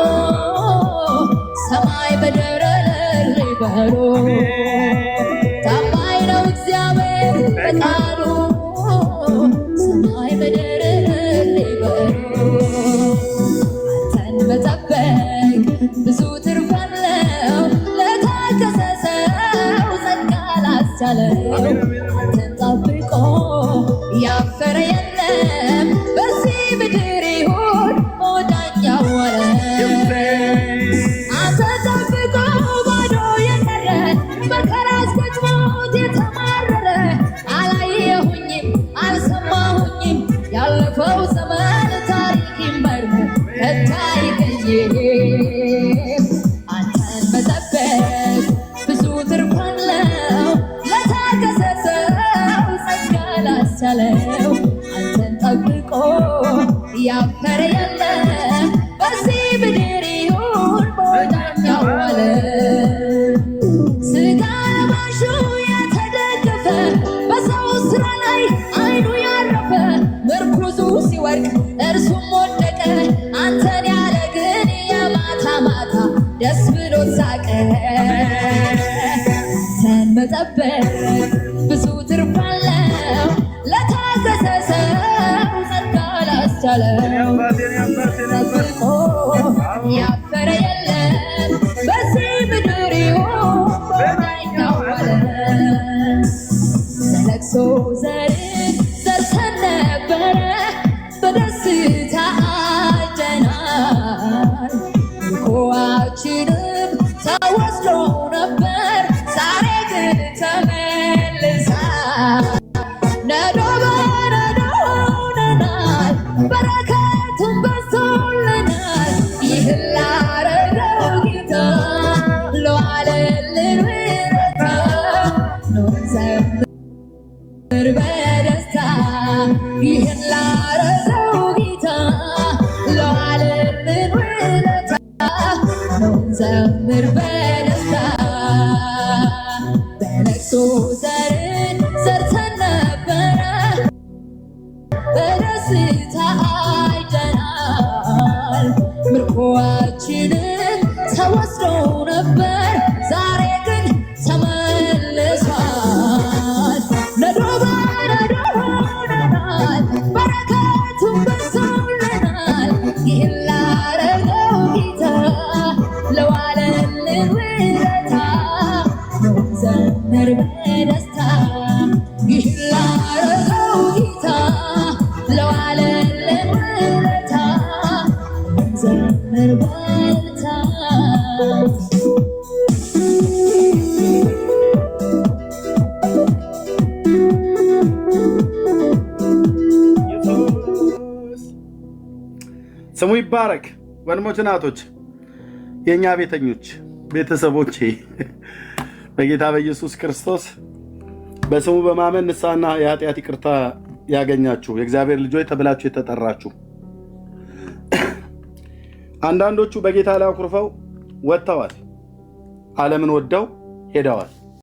ሰማይ ምድር እልል ይበሉ። ታማኝ ነው እግዚአብሔር በቃሉ ሰማይ ምድር እልል ይበሉ። አንተን መጠበቅ ብዙ ትርፍ አለው ለታገሰ ሰው ጸጋ ላስቻለው። አንተን ጠብቆ ያፈረ የለም በዚህ ምድር ይሁን ወዳኛው ዓለም። አንተን ጠብቆ ባዶ የቀረ መከራ አስገጥሞት የተማረረ አላየሁኝም አልሰማሁኝም ያለፈው ዘመን ታሪክ ይመርመር አይታይገኝም። አንተን መጠበቅ ብዙ ትርፍ አለው ለታገሰ ሰው ጸጋ ላስቻለው። አንተን ጠብቆ ያፈረ የለም በዚህ ምድር ይሁን በወዳኛው ዓለም። ስጋ ለባሹ የተደገፈ በሰው ስራ ላይ አይኑ ያረፈ ምርኩዙ ሲወድቅ እርሱም ወደቀ። አንተን ያለ ግን የማታ ማታ ደስ ብሎት ሳቀ። አንተን መጠበቅ ብዙ ትርፍ አለው ለታገሰ ሰው ጸጋ ላስቻለው። ጠብቆ ያፈረ የለም በዚህ ምድር ይሁን በወዳኛው ዓለም። በለቅሶ ዘርን ዘርተን ነበረ በደስታ አጭደናል። ምርኮአችንም ተወስዶ ነበር ዛሬ ግን ተመልሷል። ነዶ በነዶ ሆነናል በረከቱን በዝቶልናል። ይህን ላረገው ጌታ ለዋለልን ውለታ ኑ እንዘምር በደስታ። ይህን ላረገው ጌታ ለዋለልን ውለታ ኑ እንዘምር በደስታ። በለቅሶ ዘርን ዘርተን ነበረ በደስታ አጭደናል። ምርኮአችንን ተወስዶ ነበር ዛሬ ግን ተመልሷል። ነዶ በነዶ ሆነናል በረከቱን በዝቶልናል። ይህን ላረገው ጌታ ለዋለልን ውለታ ኑ እንዘምር በደስታ። ይህን ላረገው ጌታ ለዋለልን ውለታ ኑ እንዘምር በደስታ። ስሙ ይባረክ። ወንድሞች እናቶች፣ የእኛ ቤተኞች ቤተሰቦቼ በጌታ በኢየሱስ ክርስቶስ በስሙ በማመን ንስሐና የኃጢአት ይቅርታ ያገኛችሁ የእግዚአብሔር ልጆች ተብላችሁ የተጠራችሁ፣ አንዳንዶቹ በጌታ ላይ አኩርፈው ወጥተዋል፣ ዓለምን ወደው ሄደዋል።